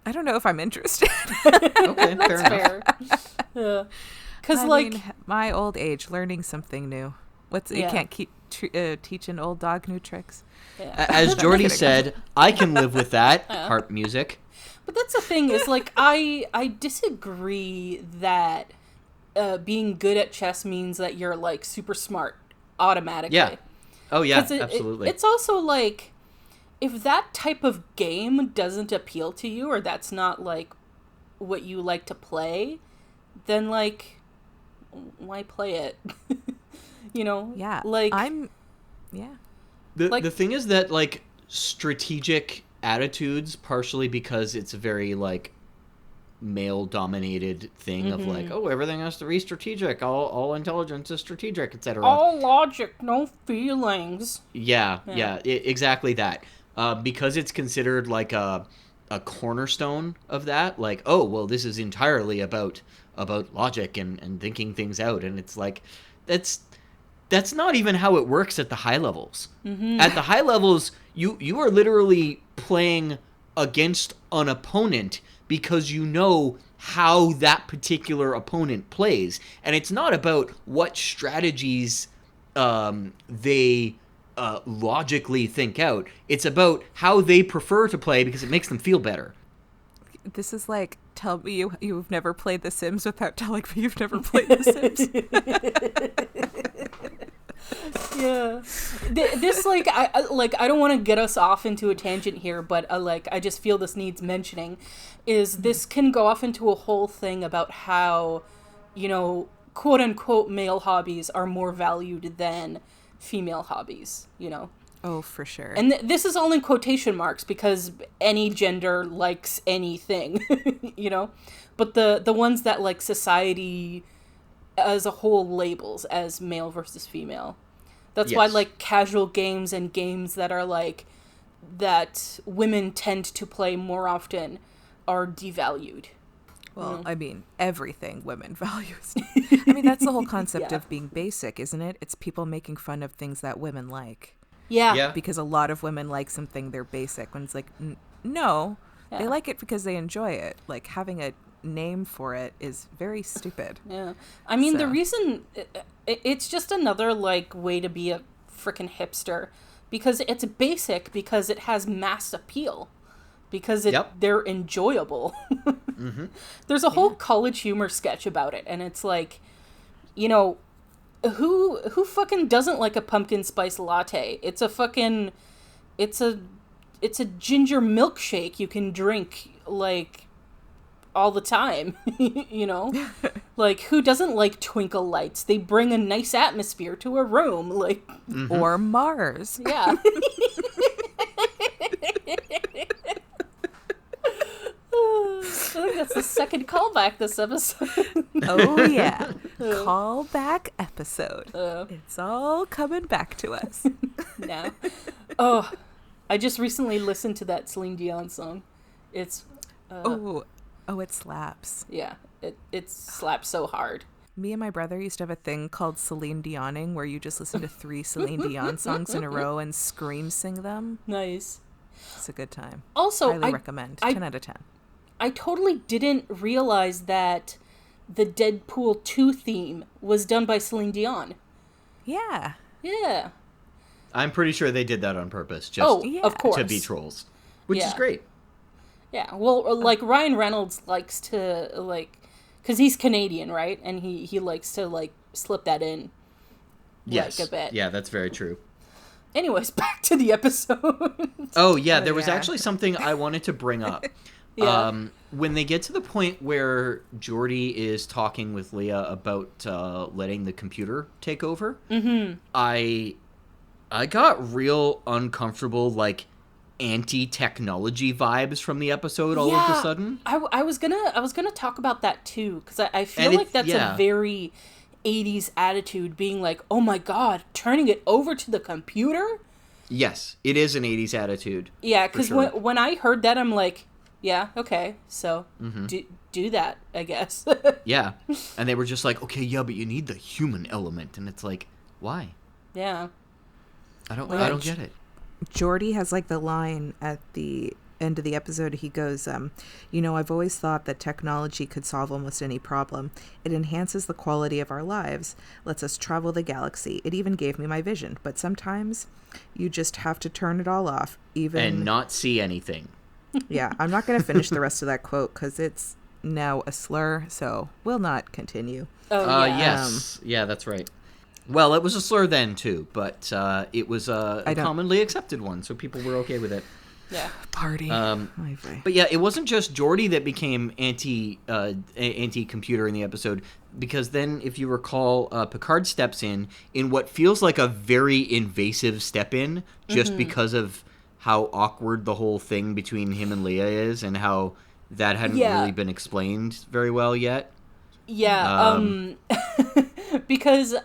E: I don't know if I'm interested.
D: Okay, fair enough.
C: Fair. Yeah. Because,
E: I
C: like...
E: mean, my old age, learning something new. You can't keep teach an old dog new tricks.
C: Yeah.
D: As Jordy said, I can live with that. Harp music.
C: But that's the thing, is, like, I disagree that being good at chess means that you're, like, super smart automatically.
D: Yeah. Oh, yeah,
C: 'Cause
D: absolutely.
C: It's also, like, if that type of game doesn't appeal to you, or that's not, like, what you like to play, then, like, why play it? You know?
E: Yeah.
C: Like,
E: yeah.
D: The thing is that, like, strategic attitudes, partially because it's a very, like, male-dominated thing of, like, oh, everything has to be strategic, all intelligence is strategic, etc.
C: all logic, no feelings.
D: Yeah, exactly that. Because it's considered, like, a cornerstone of that, like, oh, well, this is entirely about logic and thinking things out, and it's like, that's not even how it works at the high levels. At the high levels, you are literally playing against an opponent because you know how that particular opponent plays. And it's not about what strategies they logically think out. It's about how they prefer to play because it makes them feel better.
E: This is like, tell me you've never played The Sims without telling me you've never played The Sims.
C: Yeah. This, like, I don't want to get us off into a tangent here, but, like, I just feel this needs mentioning, is this can go off into a whole thing about how, you know, quote-unquote male hobbies are more valued than female hobbies, you know?
E: Oh, for sure.
C: And this is all in quotation marks because any gender likes anything, you know? But the ones that, like, society as a whole labels as male versus female. That's why, like, casual games and games that are, like, that women tend to play more often are devalued.
E: Well, I mean, everything women values. I mean, that's the whole concept of being basic, isn't it? It's people making fun of things that women like.
C: Yeah.
E: Because a lot of women like something they're basic. When it's like, no, they like it because they enjoy it. Like, having a name for it is very stupid.
C: Yeah. I mean, the
E: So.
C: reason... It's just another, like, way to be a frickin' hipster. Because it's basic because it has mass appeal. Because they're enjoyable. There's a whole College Humor sketch about it. And it's like, you know... Who fucking doesn't like a pumpkin spice latte? It's a fucking... It's a ginger milkshake you can drink, like, all the time, you know? Like, who doesn't like twinkle lights? They bring a nice atmosphere to a room, like...
E: Or Mars.
C: Yeah. I think that's the second callback this episode.
E: Oh, yeah. Callback episode. It's all coming back to us.
C: Now. Oh, I just recently listened to that Celine Dion song. It's
E: Oh, it slaps.
C: yeah, it slaps so hard.
E: Me and my brother used to have a thing called Celine Dioning, where you just listen to 3 Celine Dion songs in a row and scream sing them.
C: Nice.
E: It's a good time.
C: Also,
E: Highly recommend. 10 out of 10.
C: I totally didn't realize that the Deadpool 2 theme was done by Celine Dion.
E: Yeah.
C: Yeah.
D: I'm pretty sure they did that on purpose, just
C: Of course.
D: to be trolls, which is
C: Yeah.
D: great.
C: Yeah, well, like, Ryan Reynolds likes to, like, because he's Canadian, right? And he likes to, like, slip that in,
D: Yes.
C: like, a bit.
D: Yeah, that's very true.
C: Anyways, back to the episode.
D: Oh, yeah, there was actually something I wanted to bring up.
C: Yeah.
D: When they get to the point where Geordi is talking with Leah about letting the computer take over, I got real uncomfortable, like, anti-technology vibes from the episode all of a sudden.
C: I was gonna talk about that too, because I feel
D: And
C: like that's a very 80s attitude, being like, oh my god, turning it over to the computer.
D: Yes, it is an 80s attitude.
C: Yeah, because
D: sure.
C: when I heard that, I'm like, yeah, okay, so do that, I guess.
D: Yeah, and they were just like, okay, yeah, but you need the human element, and it's like, why?
C: Yeah.
D: I don't get it.
E: Geordi has like the line at the end of the episode. He goes, I've always thought that technology could solve almost any problem. It enhances the quality of our lives, lets us travel the galaxy. It even gave me my vision. But sometimes you just have to turn it all off.
D: And not see anything.
E: Yeah, I'm not going to finish the rest of that quote because it's now a slur, so we'll not continue.
C: Oh, yeah.
D: Yes. Yeah, that's right. Well, it was a slur then, too, but it was a commonly accepted one, so people were okay with it.
C: Yeah.
E: Party.
D: But yeah, it wasn't just Geordi that became anti-computer in the episode, because then, if you recall, Picard steps in what feels like a very invasive step-in, just because of how awkward the whole thing between him and Leia is, and how that hadn't really been explained very well yet.
C: Yeah, because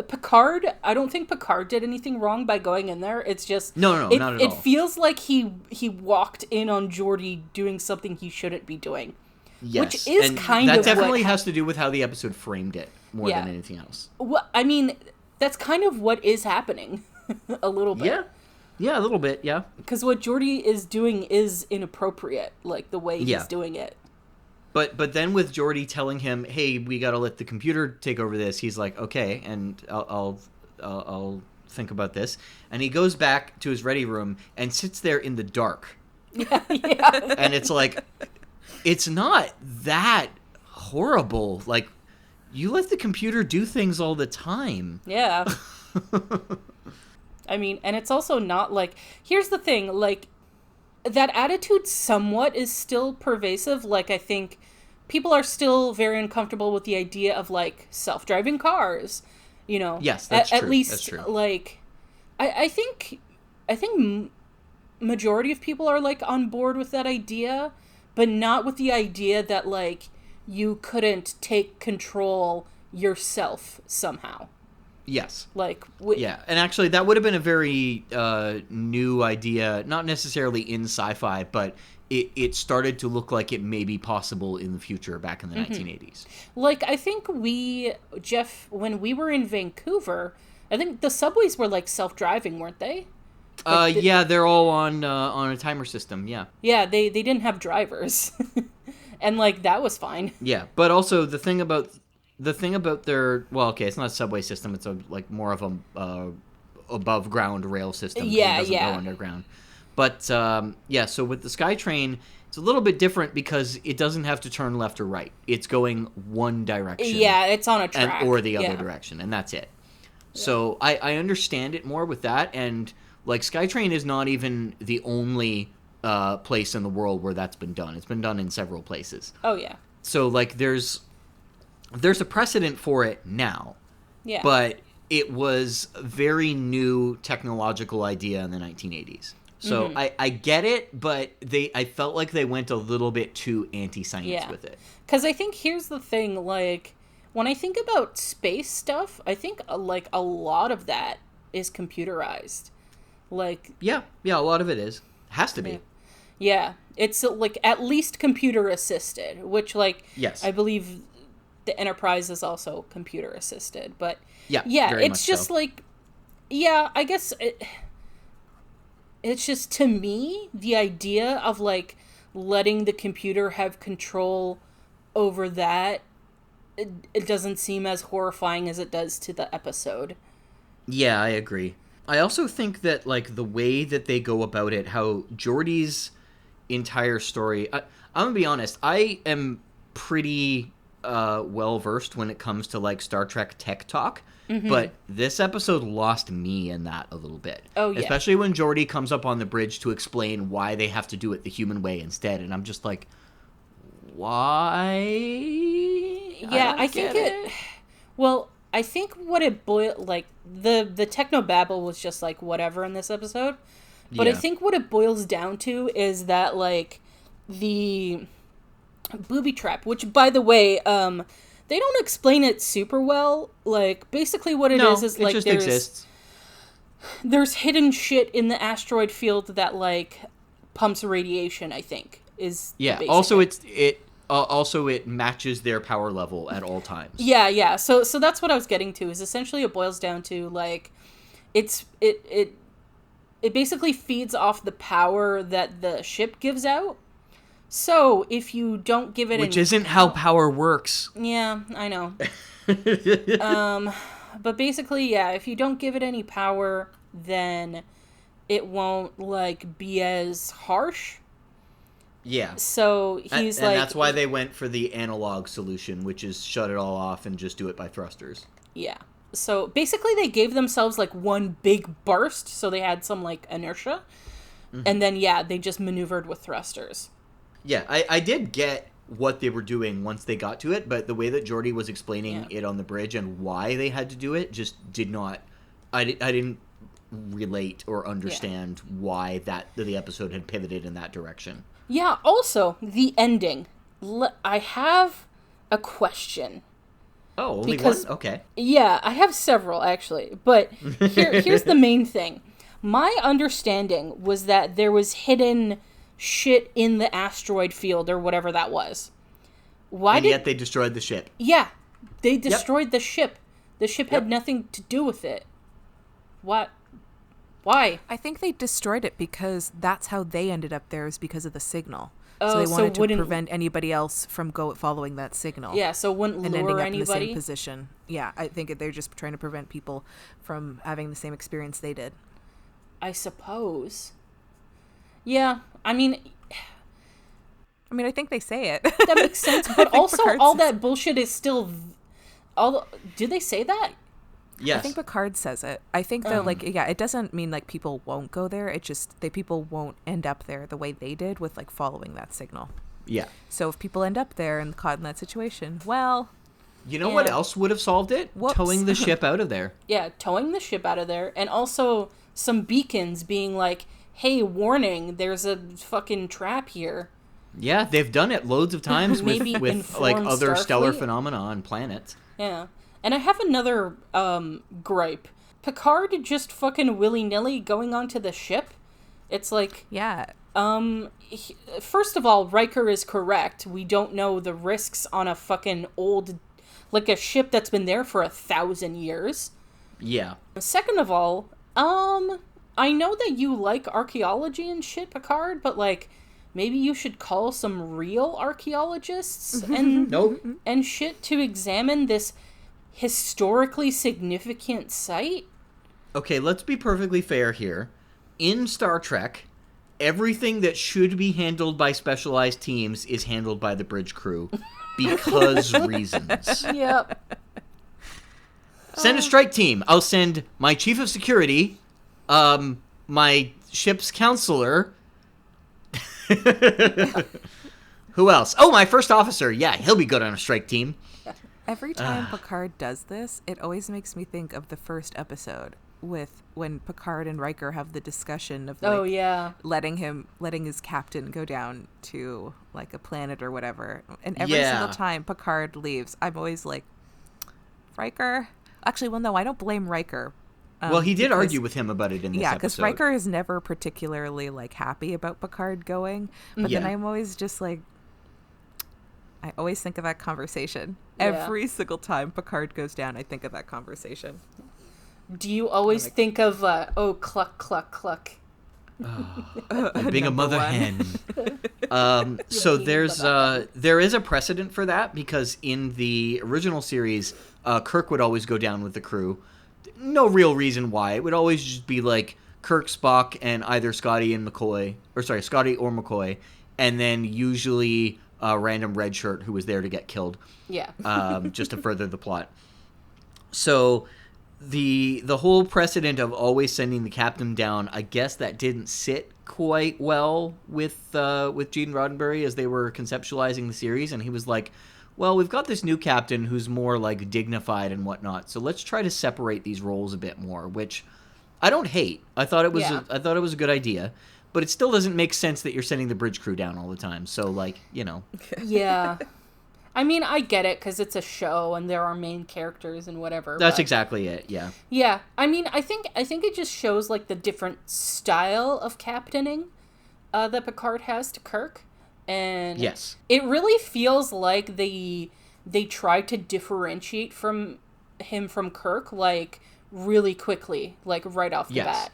C: Picard, I don't think Picard did anything wrong by going in there. It's just
D: no, not at all.
C: It feels like he walked in on Geordi doing something he shouldn't be doing.
D: Yes,
C: which is
D: and
C: kind of
D: that definitely has to do with how the episode framed it more than anything else.
C: Well, I mean, that's kind of what is happening a little bit.
D: Yeah, a little bit. Yeah,
C: because what Geordi is doing is inappropriate, like the way he's doing it.
D: But then with Geordi telling him, "Hey, we got to let the computer take over this," he's like, "Okay," and I'll think about this. And he goes back to his ready room and sits there in the dark.
C: Yeah.
D: And it's like, it's not that horrible. Like, you let the computer do things all the time.
C: Yeah. I mean, and it's also not like, here's the thing, like, that attitude somewhat is still pervasive. Like, I think people are still very uncomfortable with the idea of, like, self-driving cars, you know.
D: Yes, that's true.
C: At least,
D: that's true.
C: Like, I think majority of people are, like, on board with that idea, but not with the idea that, like, you couldn't take control yourself somehow.
D: Yes.
C: Like,
D: yeah, and actually that would have been a very new idea, not necessarily in sci-fi, but it started to look like it may be possible in the future back in the 1980s.
C: Like, I think Jeff, when we were in Vancouver, I think the subways were, like, self-driving, weren't they? Like,
D: yeah, they're all on a timer system, yeah.
C: Yeah, they didn't have drivers. And, like, that was fine.
D: Yeah, but also the thing about their, well, okay, it's not a subway system, it's more of a above ground rail system.
C: Yeah,
D: it doesn't go underground. But so with the SkyTrain, it's a little bit different because it doesn't have to turn left or right. It's going one direction.
C: Yeah, it's on a track.
D: Or the other direction, and that's it. Yeah. So I understand it more with that, and like SkyTrain is not even the only place in the world where that's been done. It's been done in several places.
C: Oh yeah. So
D: like there's a precedent for it now.
C: Yeah.
D: But it was a very new technological idea in the 1980s. So I get it, but I felt like they went a little bit too anti-science with it.
C: Because I think here's the thing, like, when I think about space stuff, I think, like, a lot of that is computerized. Like...
D: Yeah, a lot of it is. Has to be.
C: Yeah, it's like at least computer assisted, which like
D: Yes.
C: I believe the Enterprise is also computer assisted, but
D: Yeah, very
C: it's
D: much
C: just
D: so.
C: like I guess it's just, to me, the idea of like letting the computer have control over that, it doesn't seem as horrifying as it does to the episode.
D: Yeah, I agree. I also think that like the way that they go about it, how Geordi's entire story. I'm gonna be honest. I am pretty well versed when it comes to like Star Trek tech talk, but this episode lost me in that a little bit.
C: Oh, yeah.
D: Especially when Geordi comes up on the bridge to explain why they have to do it the human way instead, and I'm just like, why?
C: Yeah, I think it. Well, I think what it boiled, like the technobabble was just like whatever in this episode, but I
D: Yeah.
C: think what it boils down to is that like the booby trap, which by the way, they don't explain it super well. Like basically what it
D: No,
C: is
D: it
C: like
D: just
C: there's
D: exists.
C: hidden shit in the asteroid field that like pumps radiation, I think is the
D: Yeah.
C: basic
D: Also,
C: idea.
D: also it matches their power level at all times.
C: Yeah. So that's what I was getting to. Is essentially it boils down to like, it basically feeds off the power that the ship gives out. So if you don't give it,
D: Which isn't how power works.
C: yeah, I know. But basically, yeah, if you don't give it any power, then it won't like be as harsh.
D: Yeah.
C: So he's
D: And
C: like,
D: that's why they went for the analog solution, which is shut it all off and just do it by thrusters.
C: yeah. So basically, they gave themselves like one big burst, so they had some like inertia, and then they just maneuvered with thrusters.
D: Yeah, I did get what they were doing once they got to it, but the way that Geordi was explaining
C: Yeah.
D: it on the bridge and why they had to do it just did not. I didn't relate or understand why the episode had pivoted in that direction.
C: Yeah. Also, the ending. I have a question.
D: Oh, only
C: Because-
D: one? Okay.
C: Yeah, I have several actually, but here's the main thing. My understanding was that there was hidden shit in the asteroid field or whatever that was. Why
D: And
C: did
D: yet they destroyed the ship.
C: Yeah, they destroyed the ship. The ship had
D: Yep.
C: nothing to do with it. What? Why?
E: I think they destroyed it because that's how they ended up there, is because of the signal.
C: Oh,
E: So they
C: so
E: wanted to
C: wouldn't-
E: prevent anybody else from following that signal.
C: Yeah, so it wouldn't
E: And ending
C: lure
E: up in the same
C: anybody.
E: position. Yeah, I think they're just trying to prevent people from having the same experience they did.
C: I suppose. Yeah, I mean,
E: I think they say it.
C: that makes sense, but also
E: Picard
C: all
E: says-
C: that bullshit is still did they say that?
D: Yes.
E: I think Picard says it. I think though, it doesn't mean like people won't go there. It just people won't end up there the way they did with like following that signal.
D: Yeah.
E: So if people end up there and caught in that situation, well,
D: You know what
C: Yeah.
D: else would have solved it?
E: Whoops.
D: Towing the ship out of there.
C: Yeah, towing the ship out of there, and also some beacons being like, "Hey, warning! There's a fucking trap here."
D: Yeah, they've done it loads of times
C: Maybe
D: with like
C: inform
D: other stellar
C: Starfleet?
D: phenomena on planets.
C: Yeah, and I have another gripe. Picard just fucking willy-nilly going onto the ship. It's like,
E: yeah.
C: first of all, Riker is correct. We don't know the risks on a fucking old, like a ship that's been there for 1,000 years.
D: Yeah.
C: Second of all, I know that you like archaeology and shit, Picard, but like, maybe you should call some real archaeologists and
D: Nope.
C: and shit to examine this historically significant site.
D: Okay, let's be perfectly fair here. In Star Trek, everything that should be handled by specialized teams is handled by the bridge crew because reasons.
C: Yep.
D: Send a strike team. I'll send my chief of security, my ship's counselor. Who else? Oh, my first officer. Yeah, he'll be good on a strike team.
E: Every time Picard does this, it always makes me think of the first episode with when Picard and Riker have the discussion of like
C: Oh yeah.
E: letting his captain go down to like a planet or whatever. And every
D: Yeah.
E: single time Picard leaves, I'm always like, Riker? Actually, well, no, I don't blame Riker.
D: Well, he did argue with him about it in this
E: Yeah, because
D: episode.
E: Riker is never particularly like happy about Picard going, but then I'm always just like, I always think of that conversation.
C: Yeah.
E: Every single time Picard goes down, I think of that conversation.
C: Do you always think of, oh, cluck, cluck, cluck?
D: Being a mother hen. So there is a precedent for that, because in the original series, Kirk would always go down with the crew. No real reason why. It would always just be like Kirk, Spock, and either Scotty or McCoy, and then usually a random red shirt who was there to get killed.
C: Yeah.
D: Just to further the plot. So the whole precedent of always sending the captain down, I guess that didn't sit quite well with Gene Roddenberry as they were conceptualizing the series, and he was like, well, we've got this new captain who's more like dignified and whatnot, so let's try to separate these roles a bit more, which I don't hate. I thought it was a good idea, but it still doesn't make sense that you're sending the bridge crew down all the time. So, like, you know.
C: Yeah. I mean, I get it, because it's a show and there are main characters and whatever.
D: That's exactly it, yeah.
C: Yeah. I mean, I think it just shows, like, the different style of captaining that Picard has to Kirk. And
D: yes,
C: it really feels like they try to differentiate from Kirk, like, really quickly, like, right off the bat.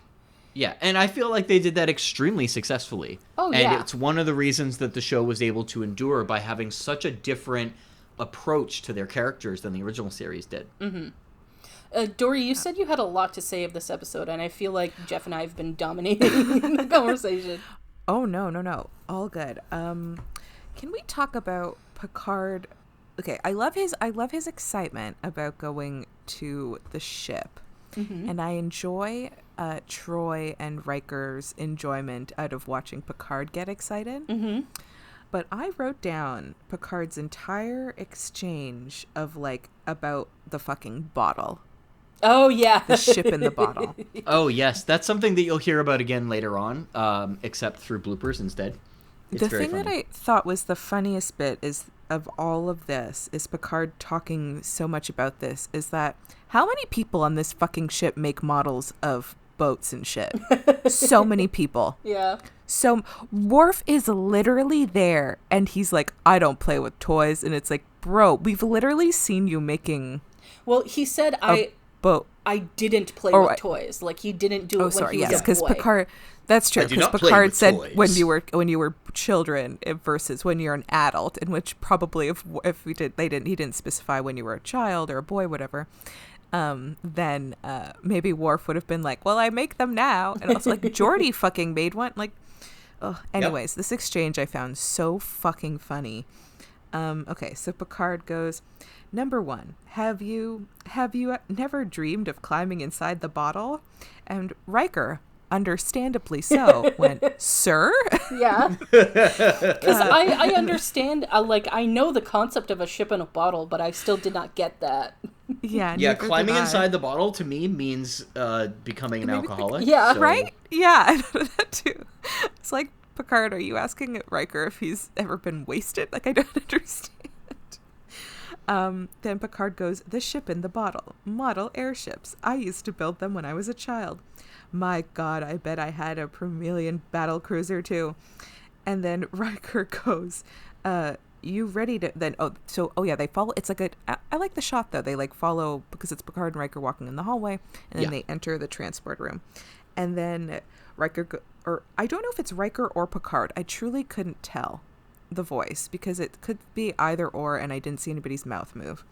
D: Yeah, and I feel like they did that extremely successfully.
C: Oh,
D: and
C: yeah.
D: And it's one of the reasons that the show was able to endure by having such a different approach to their characters than the original series did.
C: Mm-hmm. Dory, you said you had a lot to say of this episode, and I feel like Jeff and I have been dominating the conversation.
E: Oh, no. All good. Can we talk about Picard? Okay, I love his excitement about going to the ship. Mm-hmm. And I enjoy Troy and Riker's enjoyment out of watching Picard get excited. Mm-hmm. But I wrote down Picard's entire exchange of, like, about the fucking bottle.
C: Oh, yeah.
E: The ship in the bottle.
D: Oh, yes. That's something that you'll hear about again later on, except through bloopers instead. It's
E: the
D: very
E: thing
D: funny.
E: that I thought was the funniest bit of all of this is Picard talking so much about this, is that how many people on this fucking ship make models of boats and shit? So many people.
C: Yeah.
E: So Worf is literally there and he's like, I don't play with toys. And it's like, bro, we've literally seen you making
C: Well, he said
E: boat.
C: I didn't play with toys. Like, he didn't do it when he was a boy.
E: Because Picard, that's true.
D: I do
E: Because
D: not play
E: Picard
D: with
E: said
D: toys.
E: when you were children versus when you're an adult, in which probably if he didn't specify when you were a child or a boy, whatever. Then maybe Worf would have been like, well, I make them now, and also like Geordi fucking made one. Like, anyways, This exchange I found so fucking funny. Okay, so Picard goes, number 1, have you never dreamed of climbing inside the bottle? And Riker, understandably so, went, sir?
C: Yeah. Because I understand, I know the concept of a ship in a bottle, but I still did not get that.
E: Yeah,
D: climbing inside the bottle to me means becoming an alcoholic.
C: Yeah,
D: so.
E: Right? Yeah, I know that too. It's like, Picard, are you asking Riker if he's ever been wasted? Like, I don't understand. Then Picard goes, the ship in the bottle. Model airships. I used to build them when I was a child. My God, I bet I had a Promelian battle cruiser too. And then Riker goes, you ready to then they follow. It's like I like the shot though. They like follow because it's Picard and Riker walking in the hallway, and then they enter the transport room. And then Riker or I don't know if it's Riker or Picard. I truly couldn't tell the voice because it could be either or, and I didn't see anybody's mouth move.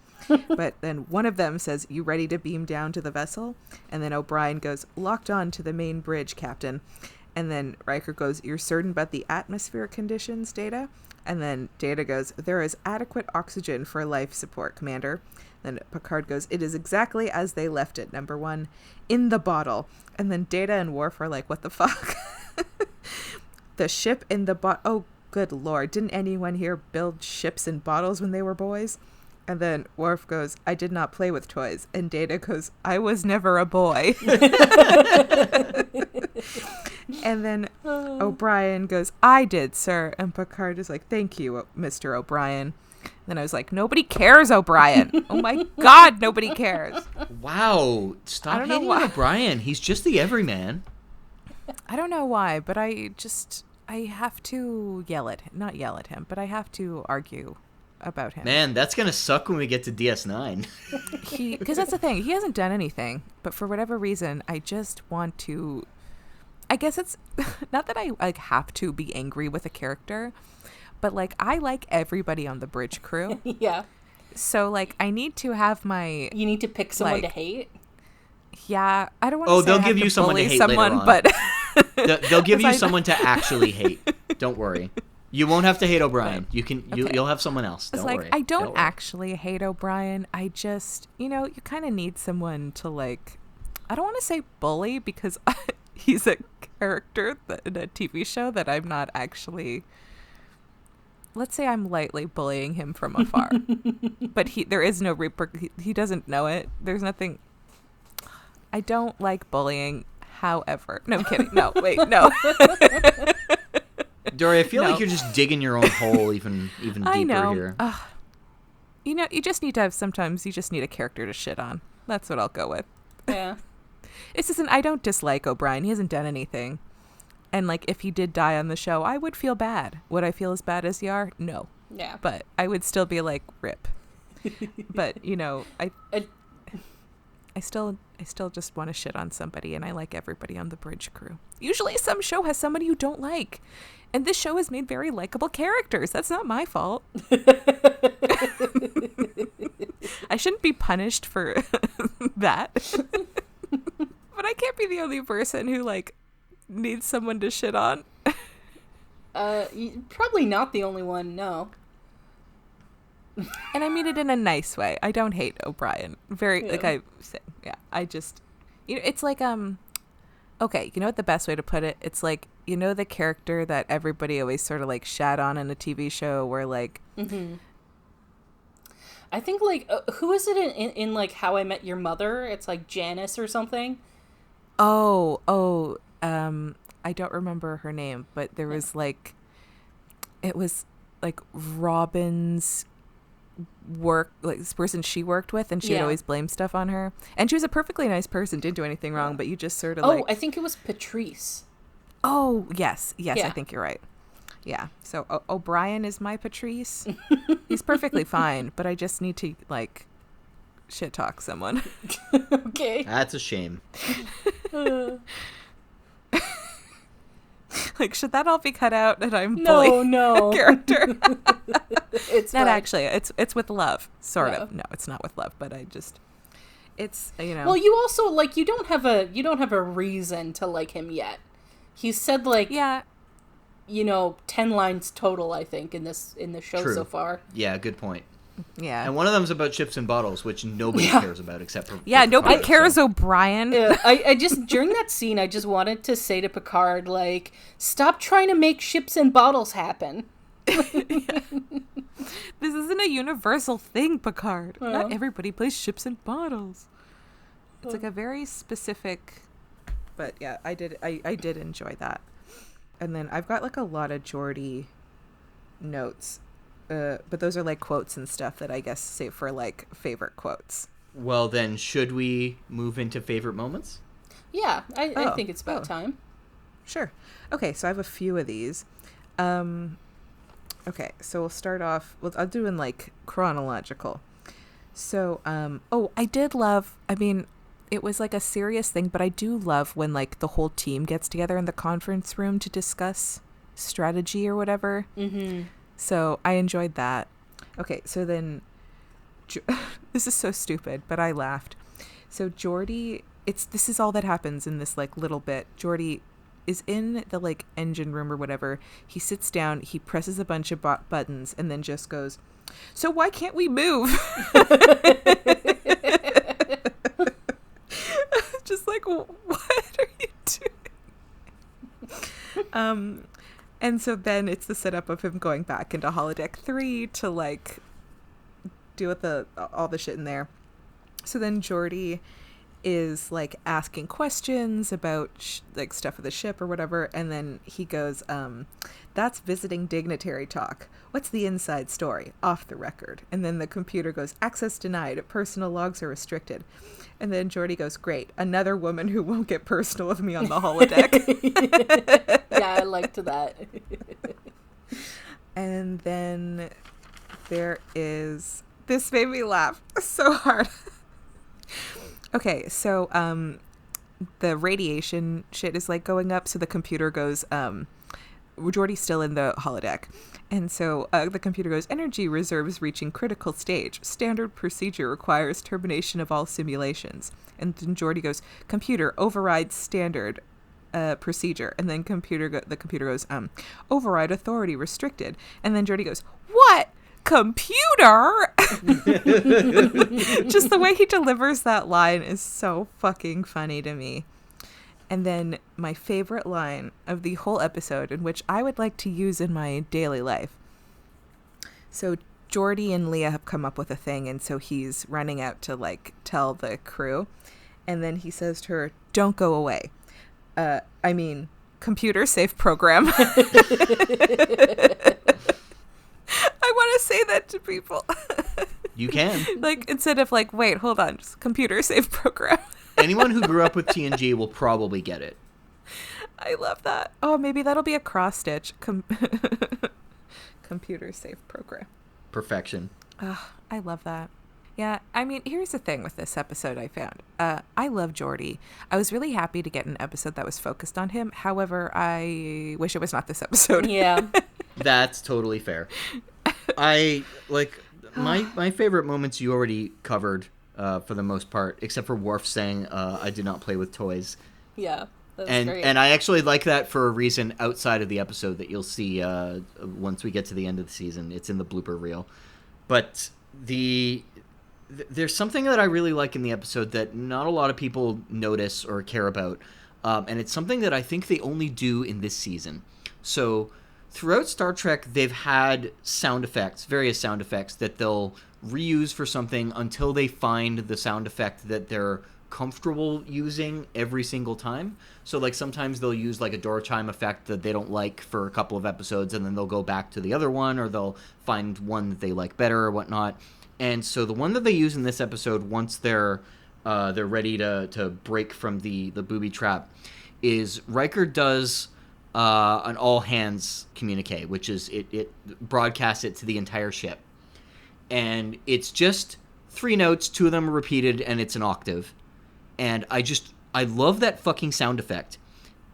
E: But then one of them says, you ready to beam down to the vessel? And then O'Brien goes, locked on to the main bridge, Captain. And then Riker goes, you're certain about the atmospheric conditions, Data? And then Data goes, there is adequate oxygen for life support, Commander. Then Picard goes, it is exactly as they left it, number 1, in the bottle. And then Data and Worf are like, what the fuck? The ship in the bottle. Oh, good Lord. Didn't anyone here build ships in bottles when they were boys? And then Worf goes, I did not play with toys. And Data goes, I was never a boy. And then O'Brien goes, I did, sir. And Picard is like, thank you, Mr. O'Brien. Then I was like, nobody cares, O'Brien. Oh my God, nobody cares.
D: Wow. Stop
E: I don't know
D: hating
E: why.
D: on O'Brien. He's just the everyman.
E: I don't know why, but I have to not yell at him, but I have to argue about him.
D: Man, that's going to suck when we get to DS9.
E: Because that's the thing. He hasn't done anything, but for whatever reason, I just want to. I guess it's not that I like have to be angry with a character, but like I like everybody on the bridge crew.
C: Yeah.
E: So like I need to have my.
C: You need to pick someone to
E: like,
C: hate.
E: Yeah, I don't want to.
D: Oh,
E: say
D: they'll
E: I have
D: give
E: to
D: you someone to
E: bully
D: hate
E: someone,
D: later on.
E: but
D: They'll give you
E: 'Cause I-
D: someone to actually hate. Don't worry. You won't have to hate O'Brien. You can.
E: Okay.
D: You'll have someone else.
E: It's
D: Don't
E: like
D: worry.
E: I don't
D: worry.
E: actually hate O'Brien. I just, you kind of need someone to like. I don't want to say bully because he's a character in a TV show that I'm not actually. Let's say I'm lightly bullying him from afar, but there is no he doesn't know it. There's nothing. I don't like bullying. However, no, I'm kidding. No, wait, no.
D: Dory, I feel
E: No.
D: like you're just digging your own hole even deeper
E: I know.
D: here.
E: You just need to have. Sometimes you just need a character to shit on. That's what I'll go with.
C: Yeah.
E: It's just I don't dislike O'Brien. He hasn't done anything. And like if he did die on the show, I would feel bad. Would I feel as bad as Yar? No.
C: Yeah.
E: But I would still be like, rip. But, I still just want to shit on somebody, and I like everybody on the bridge crew. Usually some show has somebody you don't like. And this show has made very likable characters. That's not my fault. I shouldn't be punished for that. But I can't be the only person who like needs someone to shit on.
C: Probably not the only one, no.
E: And I mean it in a nice way. I don't hate O'Brien. I just it's like okay, you know what the best way to put it? It's like, the character that everybody always sort of like shat on in a TV show where like
C: I think like who is it in like How I Met Your Mother? It's like Janice or something.
E: I don't remember her name, but there was like it was like Robin's work, like this person she worked with, and she would always blame stuff on her, and she was a perfectly nice person, didn't do anything wrong, but you just sort of
C: I think it was Patrice.
E: Yes,
C: Yeah.
E: I think you're right. Yeah, so O'Brien is my Patrice. He's perfectly fine, but I just need to like shit talk someone.
C: Okay.
D: That's a shame.
E: Like, should that all be cut out that I'm bullying
C: No.
E: a character?
C: It's
E: Not
C: fine.
E: actually. It's with love, sort
C: Yeah.
E: of. No, it's not with love, but it's
C: Well, you also like you don't have a reason to like him yet. He's said like 10 lines total, I think, in the show
D: True.
C: so far.
D: Yeah, good point.
E: Yeah.
D: And one of them's about chips and bottles, which nobody cares about except for
E: Nobody
D: Picard,
E: cares,
D: so.
E: O'Brien.
C: Yeah, I just during that scene I just wanted to say to Picard like, stop trying to make ships and bottles happen.
E: This isn't a universal thing, Picard. Not everybody plays ships and bottles. It's like a very specific, but yeah, I did enjoy that. And then I've got like a lot of Geordi notes, but those are like quotes and stuff that I guess save for like favorite quotes.
D: Well, then, should we move into favorite moments?
C: Yeah, I think it's about time.
E: Sure. Okay, so I have a few of these. Okay, so we'll start off. Well, I'll do in like chronological. So, I did love. I mean, it was like a serious thing, but I do love when like the whole team gets together in the conference room to discuss strategy or whatever. Mm-hmm. So I enjoyed that. Okay, so then this is so stupid, but I laughed. So Geordi, this is all that happens in this like little bit. Geordi is in the like engine room or whatever. He sits down, he presses a bunch of buttons, and then just goes, "So why can't we move?" Just like, what are you doing? And so then it's the setup of him going back into holodeck 3 to like deal with all the shit in there. So then Geordi is like asking questions about like stuff of the ship or whatever, and then he goes, that's visiting dignitary talk. What's the inside story? Off the record. And then the computer goes, access denied. Personal logs are restricted. And then Geordi goes, great. Another woman who won't get personal with me on the holodeck.
C: Yeah, I liked that.
E: And then there is, this made me laugh so hard. Okay, so the radiation shit is like going up, so the computer goes, Geordi's still in the holodeck. And so the computer goes, energy reserves reaching critical stage. Standard procedure requires termination of all simulations. And then Geordi goes, computer override standard procedure. And then the computer goes, override authority restricted. And then Geordi goes, what? Computer? Just the way he delivers that line is so fucking funny to me. And then my favorite line of the whole episode, in which I would like to use in my daily life. So Geordi and Leah have come up with a thing, and so he's running out to like tell the crew. And then he says to her, don't go away. I mean, computer safe program. I want to say that to people.
D: You can.
E: Like, instead of like, wait, hold on, just computer safe program.
D: Anyone who grew up with TNG will probably get it.
E: I love that. Oh, maybe that'll be a cross stitch. Computer safe program.
D: Perfection.
E: I love that. Yeah, I mean, here's the thing with this episode I found. I love Geordi. I was really happy to get an episode that was focused on him. However, I wish it was not this episode.
C: Yeah.
D: That's totally fair. I, like, my favorite moments you already covered. For the most part, except for Worf saying, I did not play with toys.
C: Yeah, that's great.
D: And I actually like that for a reason outside of the episode that you'll see once we get to the end of the season. It's in the blooper reel. But there's something that I really like in the episode that not a lot of people notice or care about. And it's something that I think they only do in this season. So throughout Star Trek, they've had sound effects, various sound effects that they'll reuse for something until they find the sound effect that they're comfortable using every single time. So like sometimes they'll use like a door chime effect that they don't like for a couple of episodes, and then they'll go back to the other one, or they'll find one that they like better or whatnot. And so the one that they use in this episode, once they're ready to break from the booby trap, is Riker does an all hands communique, which is it broadcasts it to the entire ship. And it's just 3 notes, 2 of them are repeated, and it's an octave. And I love that fucking sound effect.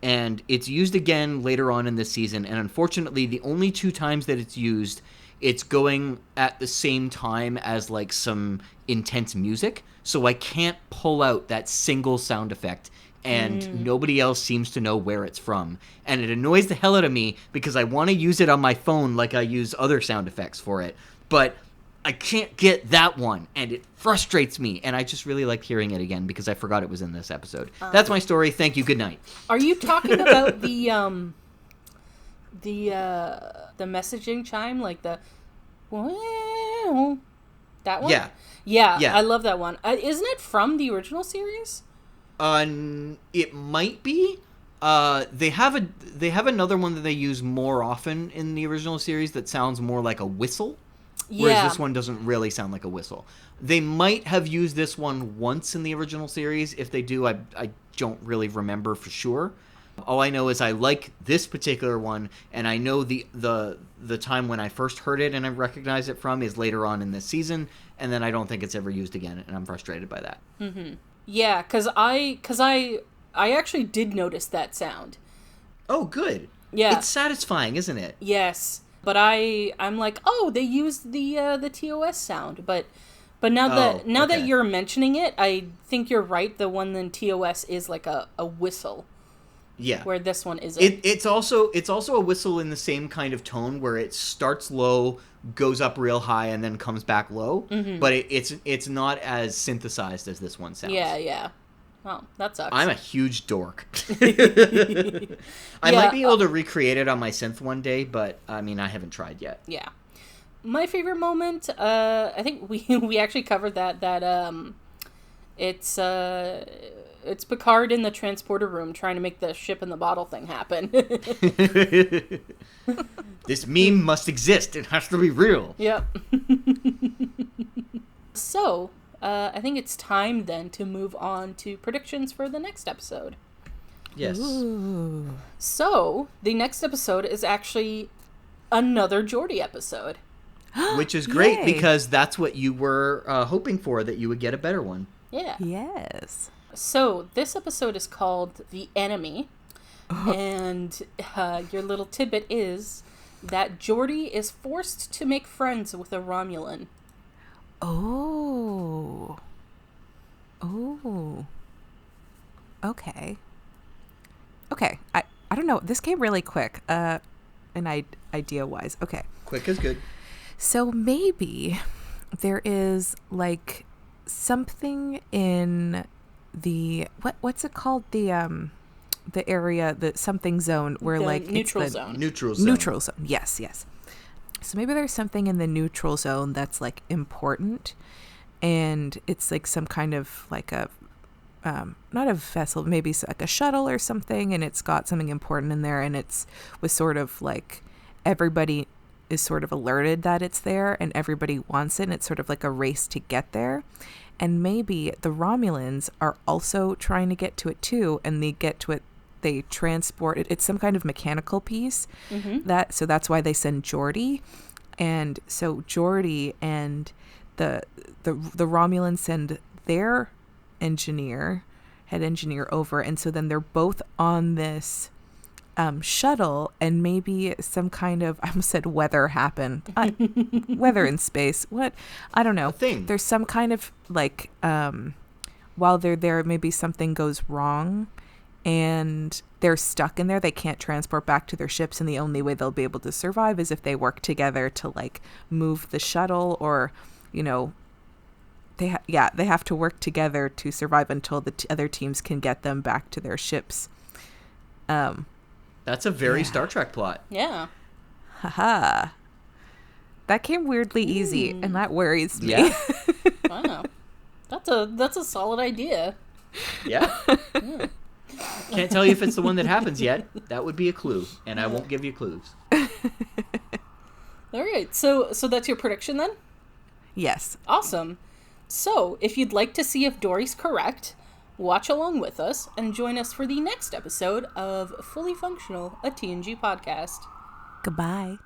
D: And it's used again later on in this season, and unfortunately, the only 2 times that it's used, it's going at the same time as, like, some intense music, so I can't pull out that single sound effect, and nobody else seems to know where it's from. And it annoys the hell out of me, because I want to use it on my phone like I use other sound effects for it, but I can't get that one, and it frustrates me, and I just really liked hearing it again because I forgot it was in this episode. That's my story. Thank you. Good night.
C: Are you talking about the messaging chime, like the that one?
D: Yeah.
C: Yeah. I love that one. Isn't it from the original series?
D: It might be. They have another one that they use more often in the original series that sounds more like a whistle. Whereas this one doesn't really sound like a whistle. They might have used this one once in the original series. If they do, I don't really remember for sure. All I know is I like this particular one, and I know the time when I first heard it and I recognized it from is later on in this season, and then I don't think it's ever used again, and I'm frustrated by that.
C: Mm-hmm. Yeah, because I actually did notice that sound.
D: Oh, good.
C: Yeah.
D: It's satisfying, isn't it?
C: Yes. But I'm like, oh, they used the TOS sound, but now that you're mentioning it, I think you're right. The one in TOS is like a whistle.
D: Yeah.
C: Where this one isn't.
D: It's also a whistle in the same kind of tone where it starts low, goes up real high, and then comes back low. Mm-hmm. But it's not as synthesized as this one sounds.
C: Yeah. Oh, that sucks.
D: I'm a huge dork. I might be able to recreate it on my synth one day, but I mean, I haven't tried yet.
C: Yeah. My favorite moment, I think we actually covered that It's Picard in the transporter room trying to make the ship in the bottle thing happen.
D: This meme must exist. It has to be real.
C: Yep. So, I think it's time then to move on to predictions for the next episode.
D: Yes.
E: Ooh.
C: So, the next episode is actually another Geordi episode.
D: Which is great
E: Yay.
D: because that's what you were hoping for, that you would get a better one.
C: Yeah.
E: Yes.
C: So, this episode is called The Enemy. And your little tidbit is that Geordi is forced to make friends with a Romulan.
E: Oh. Oh. Okay. Okay. I don't know. This came really quick. Idea-wise. Okay.
D: Quick is good.
E: So maybe there is like something in the what's it called, the area, the something zone where
C: The
E: like
C: neutral
E: it's the
C: zone.
D: Neutral zone.
E: neutral zone. Yes, yes. So maybe there's something in the neutral zone that's like important, and it's like some kind of like a not a vessel, maybe like a shuttle or something, and it's got something important in there, and it's was sort of like everybody is sort of alerted that it's there and everybody wants it, and it's sort of like a race to get there. And maybe the Romulans are also trying to get to it too, and they get to it, they transport it. It's some kind of mechanical piece. So that's why they send Geordi. And so Geordi and the Romulans send their head engineer over, and so then they're both on this shuttle, and maybe some kind of, I almost said weather happened. Weather in space. What? I don't know.
D: A thing.
E: There's some kind of like, while they're there, maybe something goes wrong and they're stuck in there. They can't transport back to their ships, and the only way they'll be able to survive is if they work together to like move the shuttle, or, you know, they have to work together to survive until the other teams can get them back to their ships.
D: That's a very
E: Yeah.
D: Star Trek plot.
C: Yeah.
E: Haha. That came weirdly easy, and that worries me.
D: Yeah.
C: Wow. That's a solid idea.
D: Yeah. Can't tell you if it's the one that happens yet. That would be a clue, and I won't give you clues.
C: All right. So that's your prediction then?
E: Yes.
C: Awesome. So, if you'd like to see if Dory's correct, watch along with us and join us for the next episode of Fully Functional, a TNG podcast.
E: Goodbye.